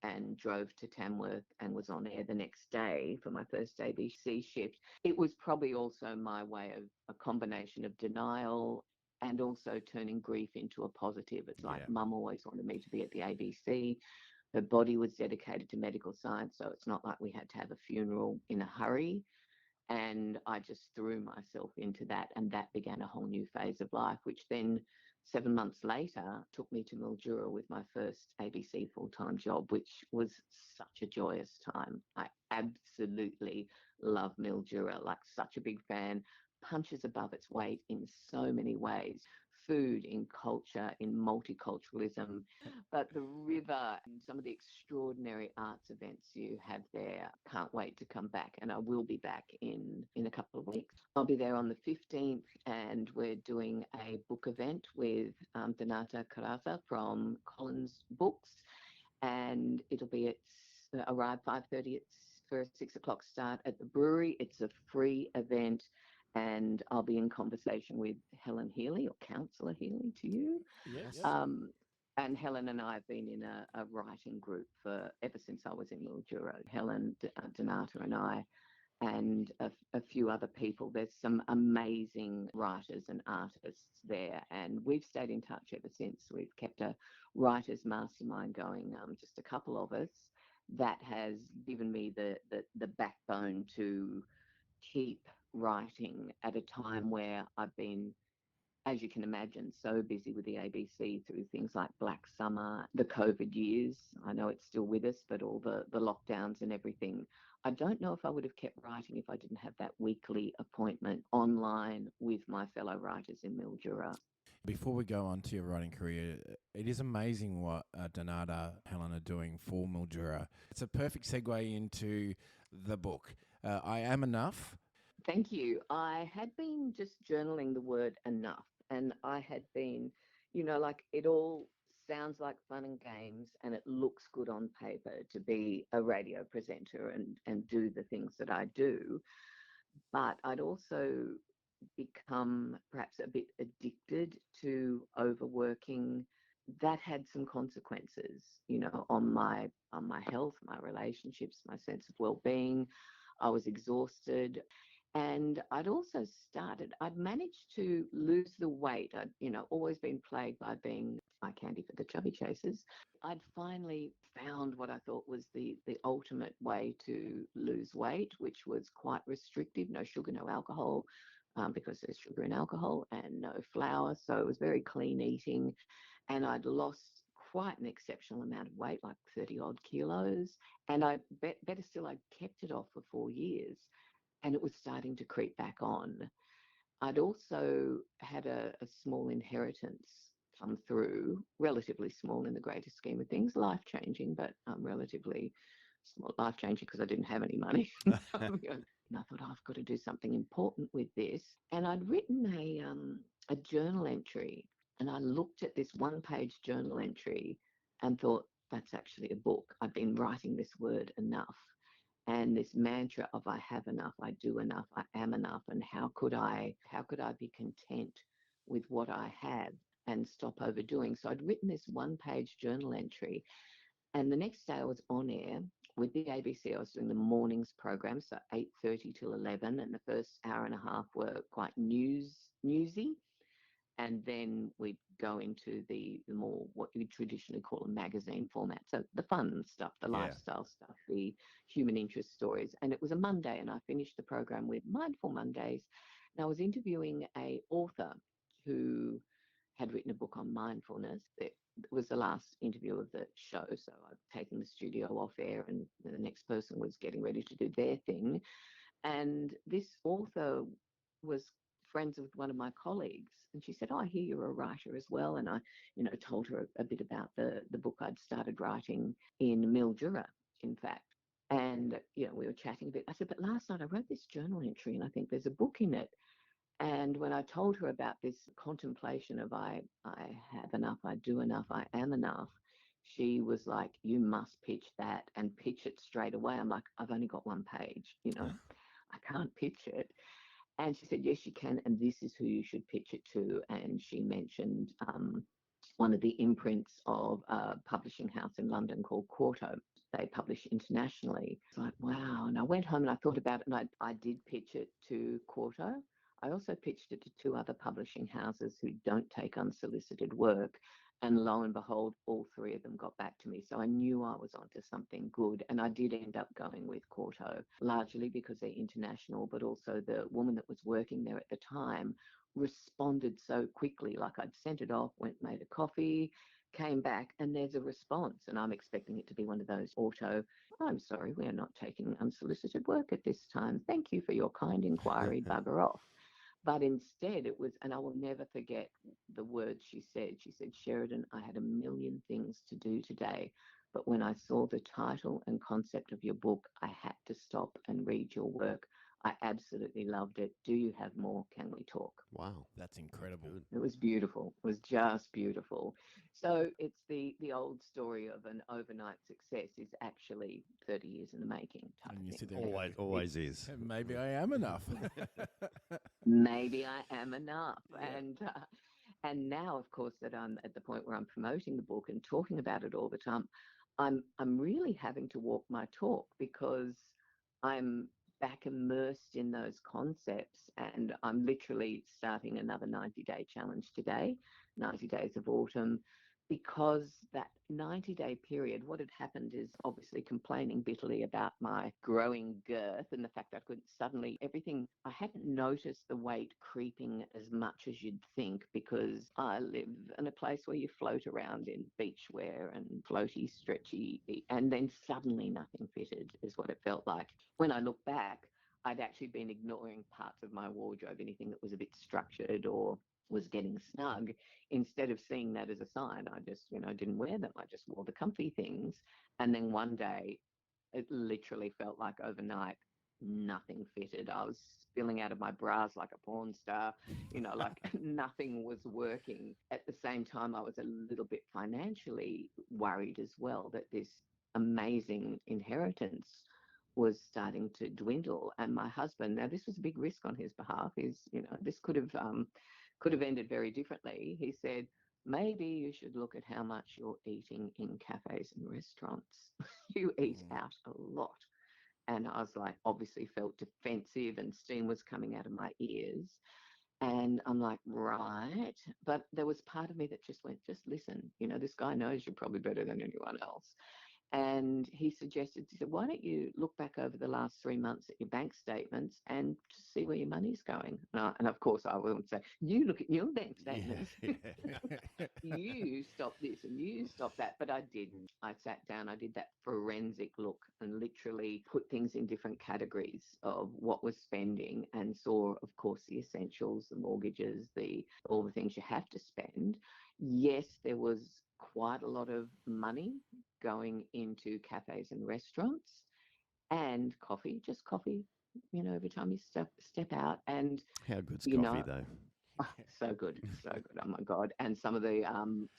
and drove to Tamworth and was on air the next day for my first ABC shift. It was probably also my way of a combination of denial and also turning grief into a positive. It's like mum always wanted me to be at the ABC. Her body was dedicated to medical science, so it's not like we had to have a funeral in a hurry. And I just threw myself into that, and that began a whole new phase of life, which then 7 months later took me to Mildura with my first ABC full-time job, which was such a joyous time. I absolutely love Mildura, like such a big fan, punches above its weight in so many ways. Food, in culture, in multiculturalism, but the river and some of the extraordinary arts events you have there. Can't wait to come back, and I will be back in a couple of weeks. I'll be there on the 15th, and we're doing a book event with Donata Caraza from Collins Books, and it'll be arrive 5:30. It's for a 6 o'clock start at the brewery. It's a free event. And I'll be in conversation with Helen Healy, or Councillor Healy to you. Yes. And Helen and I have been in a writing group for ever since I was in Mildura. Helen, Donata and I, and a few other people. There's some amazing writers and artists there, and we've stayed in touch ever since. We've kept a writers' mastermind going, just a couple of us. That has given me the backbone to keep writing at a time where I've been, as you can imagine, so busy with the ABC through things like Black Summer, the COVID years. I know it's still with us, but all the lockdowns and everything. I don't know if I would have kept writing if I didn't have that weekly appointment online with my fellow writers in Mildura. Before we go on to your writing career, it is amazing what Donata, Helen are doing for Mildura. It's a perfect segue into the book. I Am Enough. Thank you. I had been just journaling the word enough, and I had been, like it all sounds like fun and games, and it looks good on paper to be a radio presenter and do the things that I do. But I'd also become perhaps a bit addicted to overworking. That had some consequences, on my health, my relationships, my sense of well-being. I was exhausted. And I'd managed to lose the weight. I'd, always been plagued by being eye candy for the chubby chasers. I'd finally found what I thought was the ultimate way to lose weight, which was quite restrictive: no sugar, no alcohol, because there's sugar in alcohol, and no flour. So it was very clean eating. And I'd lost quite an exceptional amount of weight, like 30 odd kilos. And better still, I'd kept it off for 4 years, and it was starting to creep back on. I'd also had a small inheritance come through, relatively small in the greater scheme of things, life changing, but relatively small, life changing because I didn't have any money. And I thought, I've got to do something important with this. And I'd written a journal entry, and I looked at this one-page journal entry and thought, that's actually a book. I've been writing this word enough. And this mantra of I have enough, I do enough, I am enough, and how could I be content with what I have and stop overdoing? So I'd written this one-page journal entry, and the next day I was on air with the ABC. I was doing the mornings program, so 8:30 till 11, and the first hour and a half were quite newsy. And then we'd go into the more what we traditionally call a magazine format. So the fun stuff, the lifestyle stuff, the human interest stories. And it was a Monday, and I finished the program with Mindful Mondays. And I was interviewing a author who had written a book on mindfulness. It was the last interview of the show. So I'd taken the studio off air, and the next person was getting ready to do their thing. And this author was friends with one of my colleagues, and she said, "Oh, I hear you're a writer as well." And I, told her a bit about the book I'd started writing in Mildura, in fact. And we were chatting a bit. I said, "But last night I wrote this journal entry, and I think there's a book in it." And when I told her about this contemplation of I have enough, I do enough, I am enough, she was like, "You must pitch that, and pitch it straight away." I'm like, "I've only got one page, I can't pitch it." And she said, "Yes, you can, and this is who you should pitch it to." And she mentioned one of the imprints of a publishing house in London called Quarto. They publish internationally. It's like, wow. And I went home and I thought about it, and I did pitch it to Quarto. I also pitched it to two other publishing houses who don't take unsolicited work. And lo and behold, all three of them got back to me. So I knew I was onto something good. And I did end up going with Quarto, largely because they're international, but also the woman that was working there at the time responded so quickly. Like, I'd sent it off, went, made a coffee, came back, and there's a response. And I'm expecting it to be one of those "I'm sorry, we are not taking unsolicited work at this time. Thank you for your kind inquiry, bugger off." But instead it was, and I will never forget the words she said. She said, "Sheridan, I had a million things to do today, but when I saw the title and concept of your book, I had to stop and read your work. I absolutely loved it. Do you have more? Can we talk?" Wow. That's incredible. It was beautiful. It was just beautiful. So it's the old story of an overnight success is actually 30 years in the making type And you thing. sit there and go, Always is. maybe I am enough. Maybe I am enough. Yeah. And now, of course, that I'm at the point where I'm promoting the book and talking about it all the time, I'm really having to walk my talk, because I'm back immersed in those concepts, and I'm literally starting another 90-day challenge today, 90 days of autumn, because that 90-day period, what had happened is obviously complaining bitterly about my growing girth and the fact I couldn't suddenly, everything, I hadn't noticed the weight creeping as much as you'd think because I live in a place where you float around in beachwear and floaty, stretchy, and then suddenly nothing fitted is what it felt like. When I look back, I'd actually been ignoring parts of my wardrobe, anything that was a bit structured or was getting snug. Instead of seeing that as a sign, I just, didn't wear them. I just wore the comfy things. And then one day, it literally felt like overnight, nothing fitted. I was spilling out of my bras like a porn star, like nothing was working. At the same time, I was a little bit financially worried as well that this amazing inheritance was starting to dwindle. And my husband, now this was a big risk on his behalf, this could have ended very differently. He said, maybe you should look at how much you're eating in cafes and restaurants. You eat out a lot. And I was like, obviously felt defensive and steam was coming out of my ears. And I'm like, right. But there was part of me that just went, just listen, this guy knows you probably better than anyone else. And he suggested, he said, why don't you look back over the last 3 months at your bank statements and just see where your money's going? And of course, I would say, you look at your bank statements. Yeah. You stop this and you stop that. But I didn't. I sat down, I did that forensic look and literally put things in different categories of what was spending and saw, of course, the essentials, the mortgages, all the things you have to spend. Yes, there was quite a lot of money going into cafes and restaurants and coffee, just coffee, every time you step out. And, How good's you coffee know, though? oh, so good, so good. Oh my God. And some of the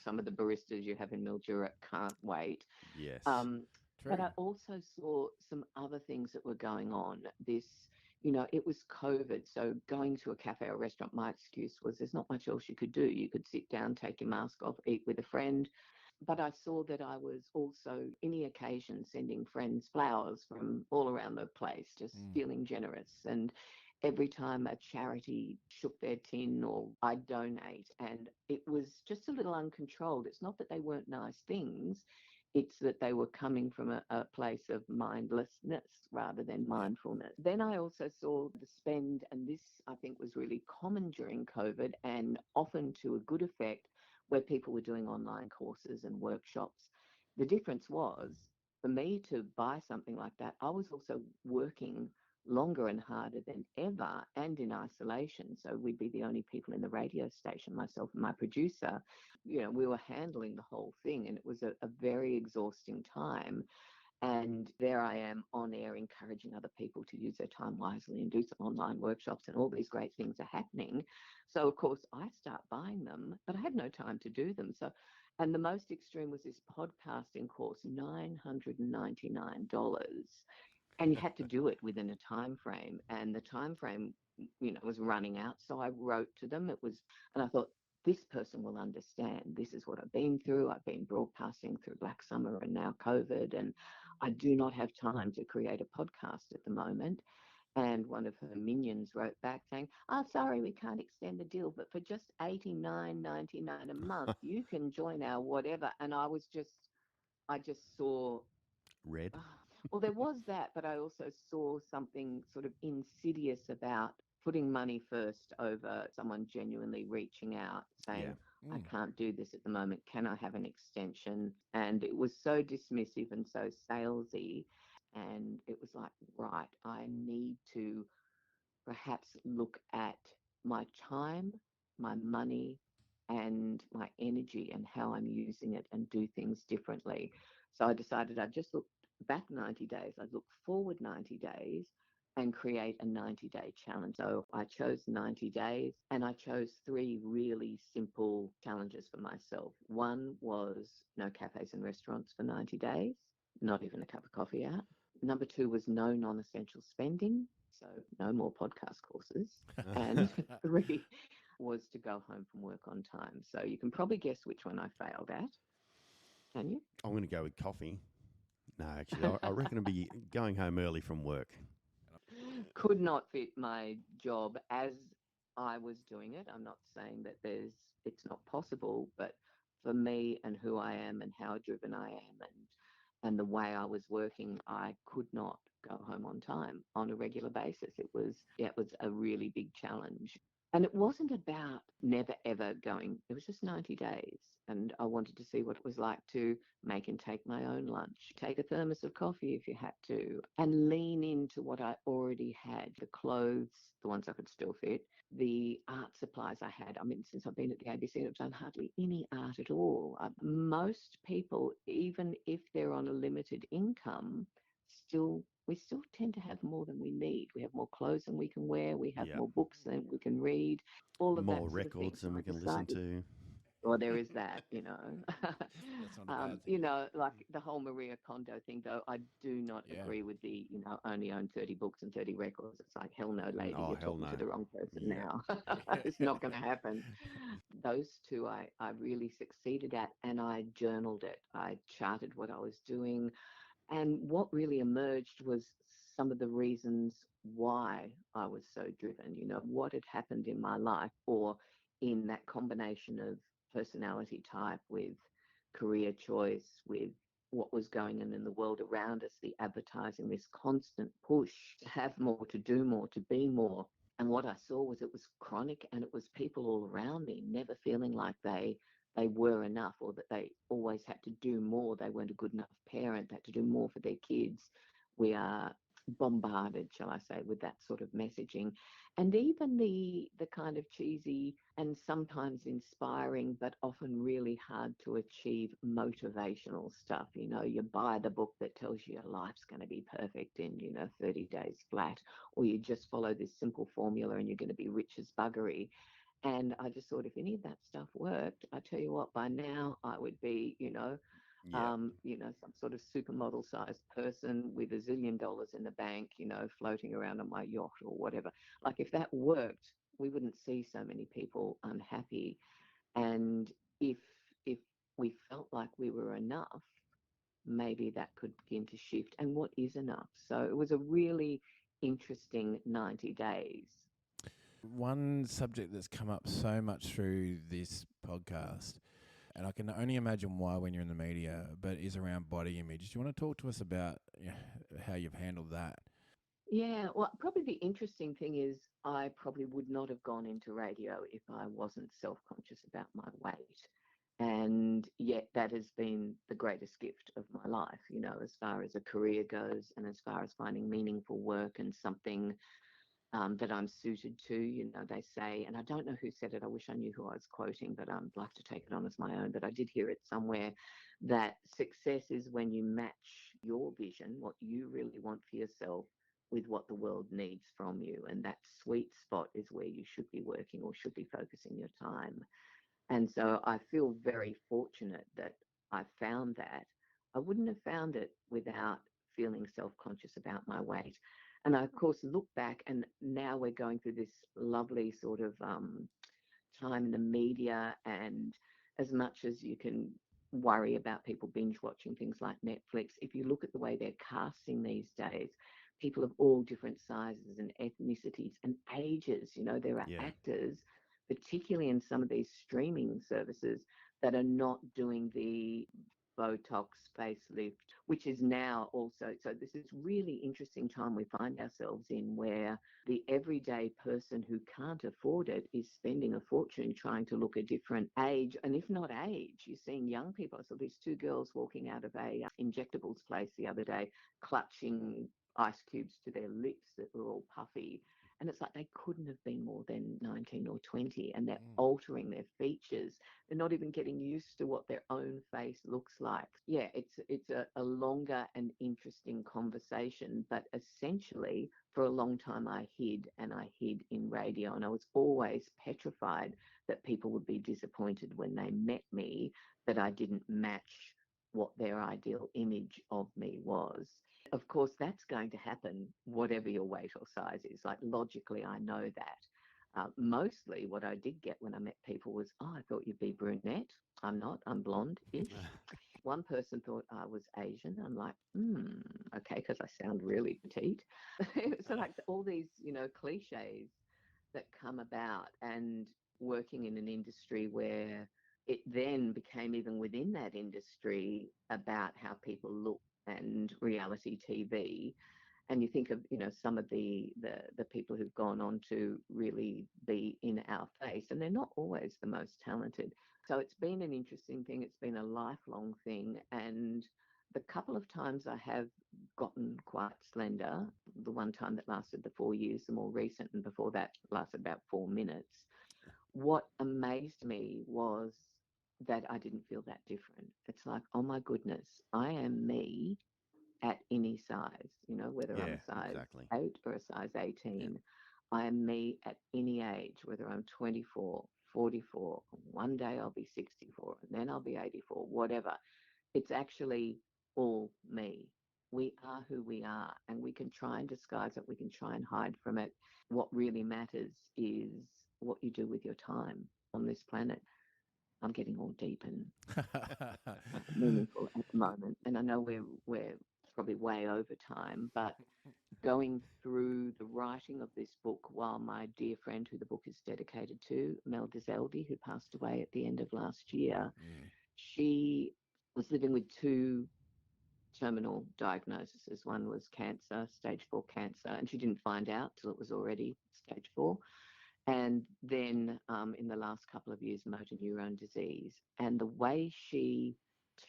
baristas you have in Mildura can't wait. Yes. Um, True. but I also saw some other things that were going on. It was COVID. So going to a cafe or restaurant, my excuse was there's not much else you could do. You could sit down, take your mask off, eat with a friend. But I saw that I was also, any occasion, sending friends flowers from all around the place, just feeling generous. And every time a charity shook their tin or I'd donate, and it was just a little uncontrolled. It's not that they weren't nice things. It's that they were coming from a place of mindlessness rather than mindfulness. Then I also saw the spend, and this I think was really common during COVID and often to a good effect, where people were doing online courses and workshops. The difference was, for me to buy something like that, I was also working longer and harder than ever and in isolation. So we'd be the only people in the radio station, myself and my producer. We were handling the whole thing, and it was a very exhausting time. And there I am on air encouraging other people to use their time wisely and do some online workshops, and all these great things are happening. So, of course, I start buying them, but I had no time to do them. So, and the most extreme was this podcasting course, $999. And you had to do it within a time frame. And the time frame, was running out. So I wrote to them. And I thought, this person will understand. This is what I've been through. I've been broadcasting through Black Summer and now COVID, and I do not have time to create a podcast at the moment. And one of her minions wrote back saying, oh, sorry, we can't extend the deal, but for just $89.99 a month, you can join our whatever. And I just saw, Red. well, there was that, but I also saw something sort of insidious about putting money first over someone genuinely reaching out, saying, I can't do this at the moment. Can I have an extension? And it was so dismissive and so salesy. And it was like, right, I need to perhaps look at my time, my money, and my energy and how I'm using it and do things differently. So I decided I'd just look back 90 days, I'd look forward 90 days and create a 90-day challenge. So I chose 90 days, and I chose 3 really simple challenges for myself. One was no cafes and restaurants for 90 days, not even a cup of coffee out. Number 2 was no non-essential spending, so no more podcast courses. And 3 was to go home from work on time. So you can probably guess which one I failed at. Can you? I'm going to go with coffee. No, actually, I reckon I'll be going home early from work. Could not fit my job as I was doing it. I'm not saying that it's not possible, but for me and who I am and how driven I am and the way I was working, I could not go home on time on a regular basis. It was a really big challenge. And it wasn't about never ever going, it was just 90 days. And I wanted to see what it was like to make and take my own lunch, take a thermos of coffee if you had to, and lean into what I already had, the clothes, the ones I could still fit, the art supplies I had. I mean, since I've been at the ABC, I've done hardly any art at all. Most people, even if they're on a limited income, we still tend to have more than we need. We have more clothes than we can wear. We have Yeah. more books than we can read. All of that More sort of thing. records So than I we can listen decided, to. well, there is that, you know. That's not a bad thing. Like the whole Maria Kondo thing, though, I do not Yeah. agree with the, only own 30 books and 30 records. It's like, hell no, lady, Oh, you're hell talking no. to the wrong person Yeah. now. It's not going to happen. Those two I really succeeded at, and I journaled it. I charted what I was doing. And what really emerged was some of the reasons why I was so driven, what had happened in my life or in that combination of personality type with career choice, with what was going on in the world around us, the advertising, this constant push to have more, to do more, to be more. And what I saw was it was chronic and it was people all around me never feeling like they were enough or that they always had to do more. They weren't a good enough parent, they had to do more for their kids. We are bombarded, shall I say, with that sort of messaging. And even the kind of cheesy and sometimes inspiring, but often really hard to achieve motivational stuff. You buy the book that tells you your life's going to be perfect in, 30 days flat, or you just follow this simple formula and you're going to be rich as buggery. And I just thought if any of that stuff worked, I tell you what, by now I would be, Yeah. some sort of supermodel sized person with $1 zillion in the bank, floating around on my yacht or whatever. Like if that worked, we wouldn't see so many people unhappy. And if if we felt like we were enough, maybe that could begin to shift. And what is enough? So it was a really interesting 90 days. One subject that's come up so much through this podcast, and I can only imagine why when you're in the media, but is around body image. Do you want to talk to us about how you've handled that? Yeah, well, probably the interesting thing is I probably would not have gone into radio if I wasn't self-conscious about my weight. And yet that has been the greatest gift of my life, as far as a career goes and as far as finding meaningful work and something that I'm suited to. They say, and I don't know who said it, I wish I knew who I was quoting, but I'd like to take it on as my own. But I did hear it somewhere that success is when you match your vision, what you really want for yourself, with what the world needs from you. And that sweet spot is where you should be working or should be focusing your time. And so I feel very fortunate that I found that. I wouldn't have found it without feeling self-conscious about my weight. And I, of course, look back and now we're going through this lovely sort of time in the media. And as much as you can worry about people binge watching things like Netflix, if you look at the way they're casting these days, people of all different sizes and ethnicities and ages, there are Yeah. actors, particularly in some of these streaming services, that are not doing the Botox facelift, which is now also, so this is really interesting time we find ourselves in where the everyday person who can't afford it is spending a fortune trying to look a different age. And if not age, you're seeing young people. I saw these two girls walking out of a injectables place the other day, clutching ice cubes to their lips that were all puffy. And it's like they couldn't have been more than 19 or 20, and they're altering their features. They're not even getting used to what their own face looks like. Yeah, it's a longer and interesting conversation, but essentially for a long time I hid, and I hid in radio, and I was always petrified that people would be disappointed when they met me, that I didn't match what their ideal image of me was. Of course, that's going to happen whatever your weight or size is. Like logically, I know that. Mostly what I did get when I met people was, oh, I thought you'd be brunette. I'm not, I'm blonde-ish. One person thought I was Asian. I'm like, okay, because I sound really petite. So like all these, cliches that come about, and working in an industry where it then became, even within that industry, about how people look and reality TV. And you think of, some of the people who've gone on to really be in our face, and they're not always the most talented. So it's been an interesting thing. It's been a lifelong thing. And the couple of times I have gotten quite slender, the one time that lasted the 4 years, the more recent, and before that lasted about 4 minutes, what amazed me was that I didn't feel that different. It's like, oh my goodness, I am me at any size, whether I'm Yeah, a size exactly. 8 or a size Yeah. 18. I am me at any age, whether I'm 24, 44, one day I'll be 64, and then I'll be 84, whatever. It's actually all me. We are who we are, and we can try and disguise it. We can try and hide from it. What really matters is what you do with your time on this planet. I'm getting all deep and meaningful at the moment, and I know we're probably way over time, but going through the writing of this book, while my dear friend who the book is dedicated to, Mildura Brewery, who passed away at the end of last year, she was living with two terminal diagnoses. One was cancer, stage 4 cancer, and she didn't find out till it was already stage 4. And then in the last couple of years, motor neurone disease. And the way she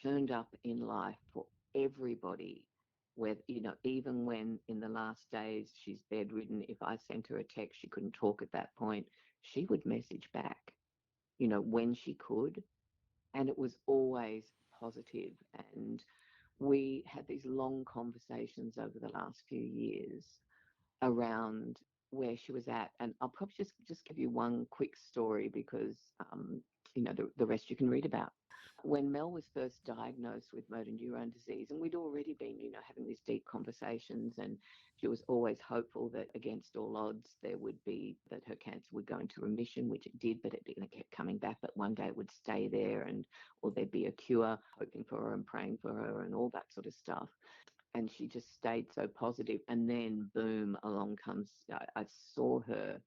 turned up in life for everybody, with, even when in the last days she's bedridden, if I sent her a text, she couldn't talk at that point, she would message back, when she could. And it was always positive. And we had these long conversations over the last few years around where she was at. And I'll probably just give you one quick story because, the rest you can read about. When Mel was first diagnosed with motor neurone disease, and we'd already been, having these deep conversations, and she was always hopeful that against all odds there would be, that her cancer would go into remission, which it did, but it kept coming back, but one day it would stay there, and or there'd be a cure, hoping for her and praying for her and all that sort of stuff. And she just stayed so positive. And then, boom, along comes, I saw her,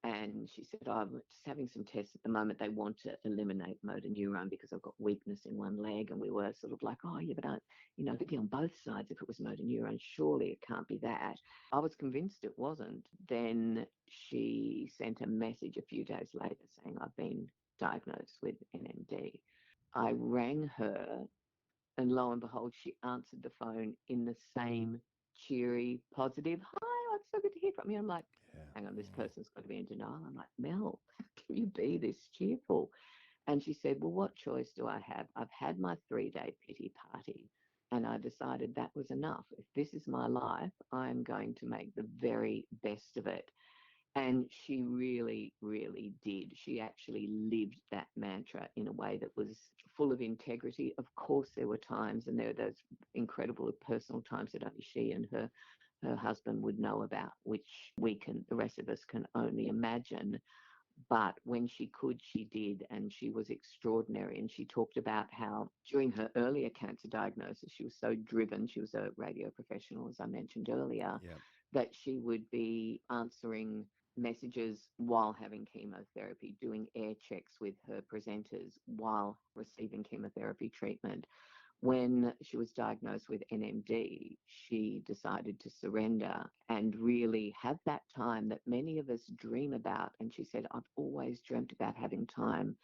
and she said, I'm just having some tests at the moment. They want to eliminate motor neurone because I've got weakness in one leg. And we were sort of like, oh, yeah, but it could be on both sides if it was motor neurone. Surely it can't be that. I was convinced it wasn't. Then she sent a message a few days later saying, I've been diagnosed with NMD. I rang her, and lo and behold, she answered the phone in the same cheery, positive, hi, it's so good to hear from you. I'm like, hang on, this person's got to be in denial. I'm like, Mel, how can you be this cheerful? And she said, well, what choice do I have? I've had my 3-day pity party, and I decided that was enough. If this is my life, I'm going to make the very best of it. And she really, really did. She actually lived that mantra in a way that was full of integrity. Of course, there were times, and there were those incredible personal times that only she and her husband would know about, which the rest of us can only imagine. But when she could, she did, and she was extraordinary. And she talked about how during her earlier cancer diagnosis, she was so driven. She was a radio professional, as I mentioned earlier, that she would be answering messages while having chemotherapy, doing air checks with her presenters while receiving chemotherapy treatment. When she was diagnosed with NMD, she decided to surrender and really have that time that many of us dream about. And she said, I've always dreamt about having time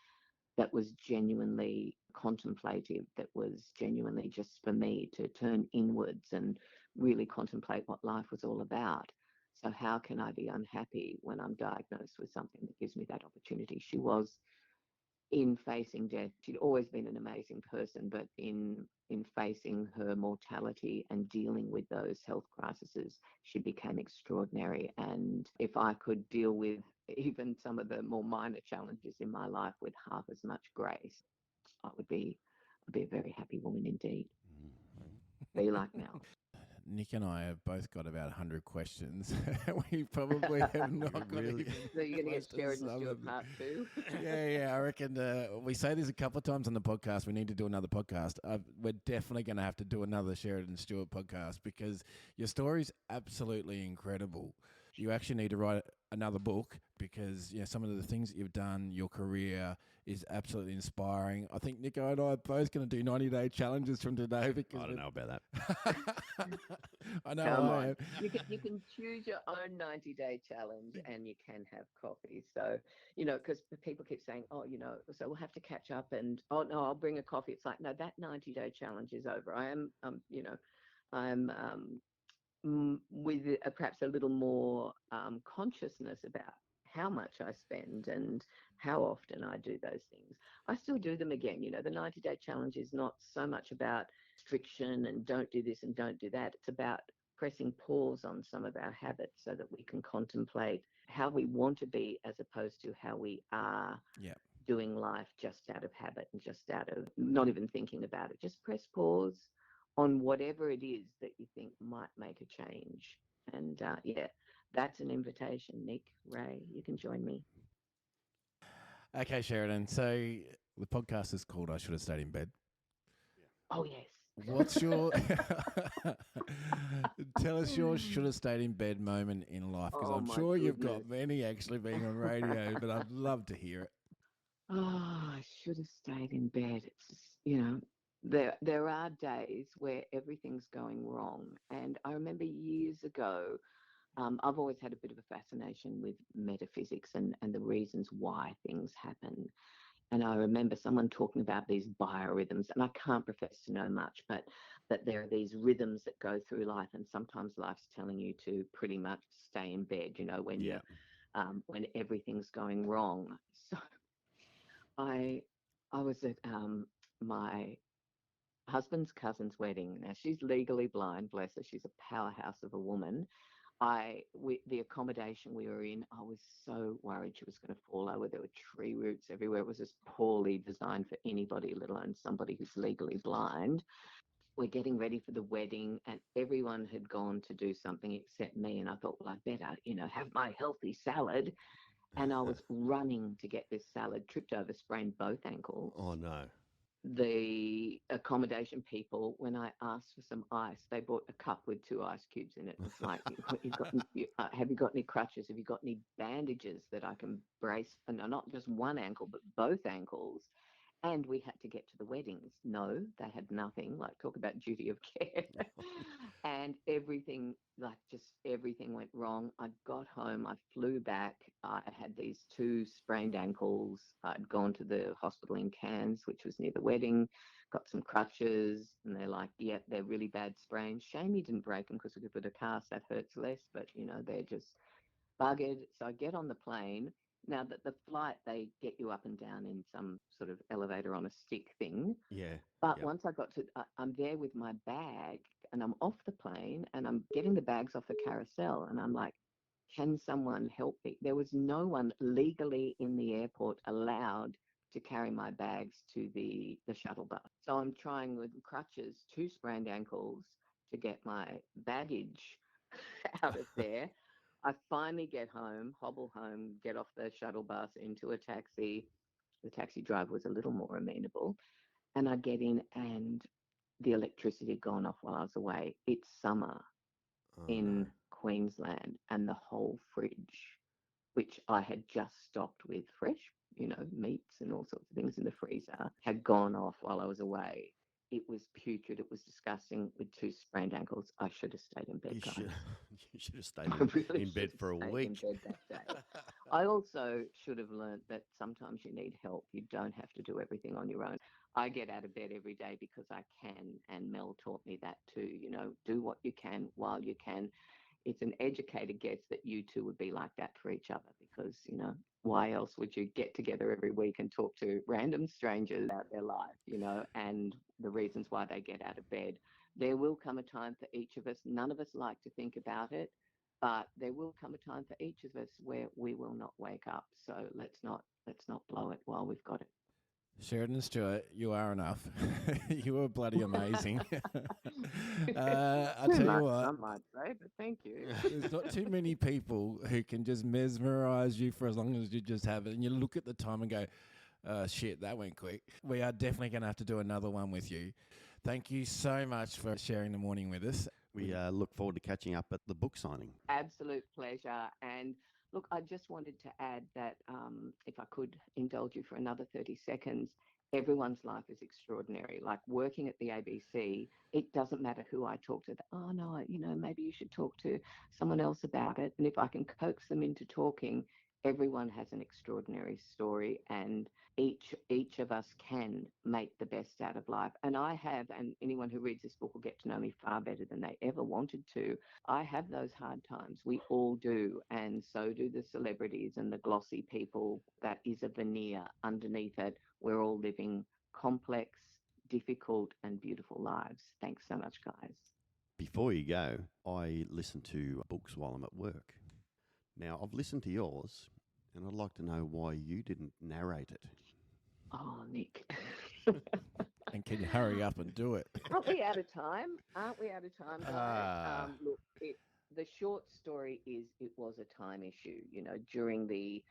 that was genuinely contemplative, that was genuinely just for me to turn inwards and really contemplate what life was all about. So how can I be unhappy when I'm diagnosed with something that gives me that opportunity? She was, in facing death, she'd always been an amazing person, but in facing her mortality and dealing with those health crises, she became extraordinary. And if I could deal with even some of the more minor challenges in my life with half as much grace, I'd be a very happy woman indeed. Be like Mel. Nick and I have both got about 100 questions. We probably have not got Really? even So you're going to get close to Sheridan some Stewart of them. part 2? Yeah. I reckon we say this a couple of times on the podcast. We need to do another podcast. We're definitely going to have to do another Sheridan Stewart podcast because your story's absolutely incredible. You actually need to write another book because some of the things that you've done, your career is absolutely inspiring. I think Nico and I are both going to do 90-day challenges from today because I don't know about that. I know Come I on. am. You can choose your own 90-day challenge and you can have coffee. So, because people keep saying, oh, so we'll have to catch up and, oh, no, I'll bring a coffee. It's like, no, that 90-day challenge is over. I am, I'm with perhaps a little more consciousness about how much I spend and how often I do those things. I still do them again. The 90-day challenge is not so much about restriction and don't do this and don't do that. It's about pressing pause on some of our habits so that we can contemplate how we want to be as opposed to how we are Yeah. doing life just out of habit and just out of not even thinking about it. Just press pause on whatever it is that you think might make a change. And yeah, that's an invitation. Nick, Ray, you can join me. Okay, Sheridan. So the podcast is called I Should Have Stayed in Bed. Oh, yes. What's your tell us your should have stayed in bed moment in life? Because I'm sure you've got many actually being on radio, but I'd love to hear it. Oh, I should have stayed in bed. It's just, there are days where everything's going wrong. And I remember years ago, I've always had a bit of a fascination with metaphysics and the reasons why things happen. And I remember someone talking about these biorhythms, and I can't profess to know much, but that there are these rhythms that go through life, and sometimes life's telling you to pretty much stay in bed, when everything's going wrong. So I was at my husband's cousin's wedding. Now she's legally blind, bless her. She's a powerhouse of a woman. The accommodation we were in, I was so worried she was going to fall over. There were tree roots everywhere. It was just poorly designed for anybody, let alone somebody who's legally blind. We're getting ready for the wedding, and everyone had gone to do something except me. And I thought, well, I better, have my healthy salad. And I was running to get this salad, tripped over, sprained both ankles. Oh, no. The accommodation people, when I asked for some ice, they bought a cup with 2 ice cubes in it. It's like, have you got any crutches? Have you got any bandages that I can brace? And not just one ankle, but both ankles. And we had to get to the weddings. No, they had nothing. Like, talk about duty of care. And everything went wrong. I got home. I flew back. I had these 2 sprained ankles. I'd gone to the hospital in Cairns, which was near the wedding, got some crutches. And they're like, yeah, they're really bad sprains. Shame you didn't break them because we could put a cast. That hurts less. But, they're just buggered. So I get on the plane. Now that the flight, they get you up and down in some sort of elevator on a stick thing. Yeah. But once I got to, I'm there with my bag and I'm off the plane and I'm getting the bags off the carousel and I'm like, can someone help me? There was no one legally in the airport allowed to carry my bags to the shuttle bus. So I'm trying with crutches, 2 sprained ankles to get my baggage out of there. I finally get home, hobble home, get off the shuttle bus into a taxi. The taxi driver was a little more amenable. And I get in and the electricity had gone off while I was away. It's summer in Queensland and the whole fridge, which I had just stocked with fresh, meats and all sorts of things in the freezer, had gone off while I was away. It was putrid. It was disgusting with 2 sprained ankles. I should have stayed in bed, guys. You should have stayed in bed for a week. In bed that day. I also should have learned that sometimes you need help. You don't have to do everything on your own. I get out of bed every day because I can, and Mel taught me that too. Do what you can while you can. It's an educated guess that you two would be like that for each other because, why else would you get together every week and talk to random strangers about their life, and the reasons why they get out of bed? There will come a time for each of us. None of us like to think about it, but there will come a time for each of us where we will not wake up. So let's not blow it while we've got it. Sheridan Stewart, you are enough. You are bloody amazing. I'll tell you what. I might say, but thank you. There's not too many people who can just mesmerize you for as long as you just have it. And you look at the time and go, shit, that went quick. We are definitely going to have to do another one with you. Thank you so much for sharing the morning with us. We look forward to catching up at the book signing. Absolute pleasure. And look, I just wanted to add that if I could indulge you for another 30 seconds, everyone's life is extraordinary. Like working at the ABC, it doesn't matter who I talk to. Oh, no, maybe you should talk to someone else about it. And if I can coax them into talking, everyone has an extraordinary story, and each of us can make the best out of life. And I have, and anyone who reads this book will get to know me far better than they ever wanted to. I have those hard times. We all do. And so do the celebrities and the glossy people. That is a veneer underneath it. We're all living complex, difficult, and beautiful lives. Thanks so much, guys. Before you go, I listen to books while I'm at work. Now, I've listened to yours, and I'd like to know why you didn't narrate it. Oh, Nick. And can you hurry up and do it? Aren't we out of time? Guys? Look, the short story is it was a time issue. During the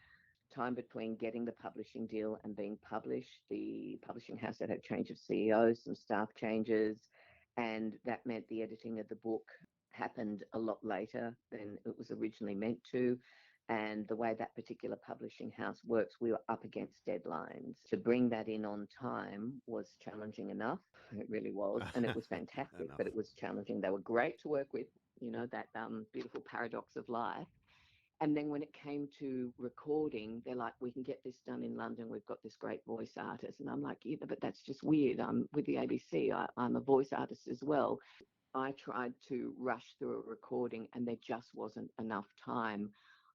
time between getting the publishing deal and being published, the publishing house had a change of CEOs, some staff changes, and that meant the editing of the book happened a lot later than it was originally meant to. And the way that particular publishing house works, we were up against deadlines. To bring that in on time was challenging enough. It really was. And it was fantastic, but it was challenging. They were great to work with, that beautiful paradox of life. And then when it came to recording, they're like, we can get this done in London. We've got this great voice artist. And I'm like, yeah, but that's just weird. I'm with the ABC. I'm a voice artist as well. I tried to rush through a recording and there just wasn't enough time.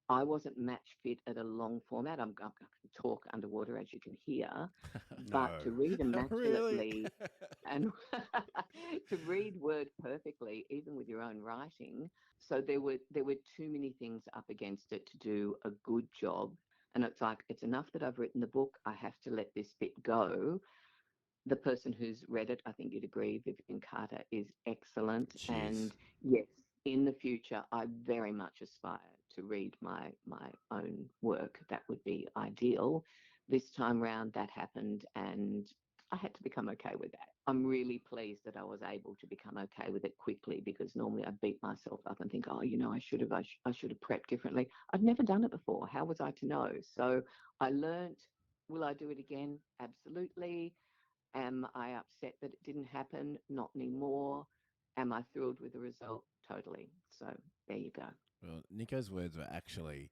I wasn't match fit at a long format. I can talk underwater, as you can hear, but to read immaculately and to read word perfectly, even with your own writing. So there were too many things up against it to do a good job. And it's like, it's enough that I've written the book. I have to let this bit go. The person who's read it, I think you'd agree, Vivian Carter, is excellent. And yes, in the future, I very much aspire to read my own work. That would be ideal. This time round, that happened, and I had to become okay with that. I'm really pleased that I was able to become okay with it quickly, because normally I beat myself up and think, oh, I should have prepped differently. I'd never done it before. How was I to know? So I learnt. Will I do it again? Absolutely. Am I upset that it didn't happen? Not anymore. Am I thrilled with the result? Totally. So there you go. Well, Nico's words were actually,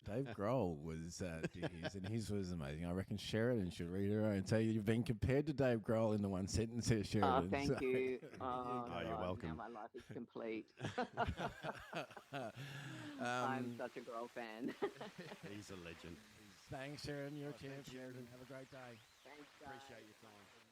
Dave Grohl was did his, and his was amazing. I reckon Sheridan should read her own. So you've been compared to Dave Grohl in the one sentence here, Sheridan. Oh, thank you. Oh, you're welcome. Now my life is complete. I'm such a Grohl fan. He's a legend. Thanks, Sheridan. You're a champ, Sheridan. Have a great day. Thanks, guys. Appreciate your time.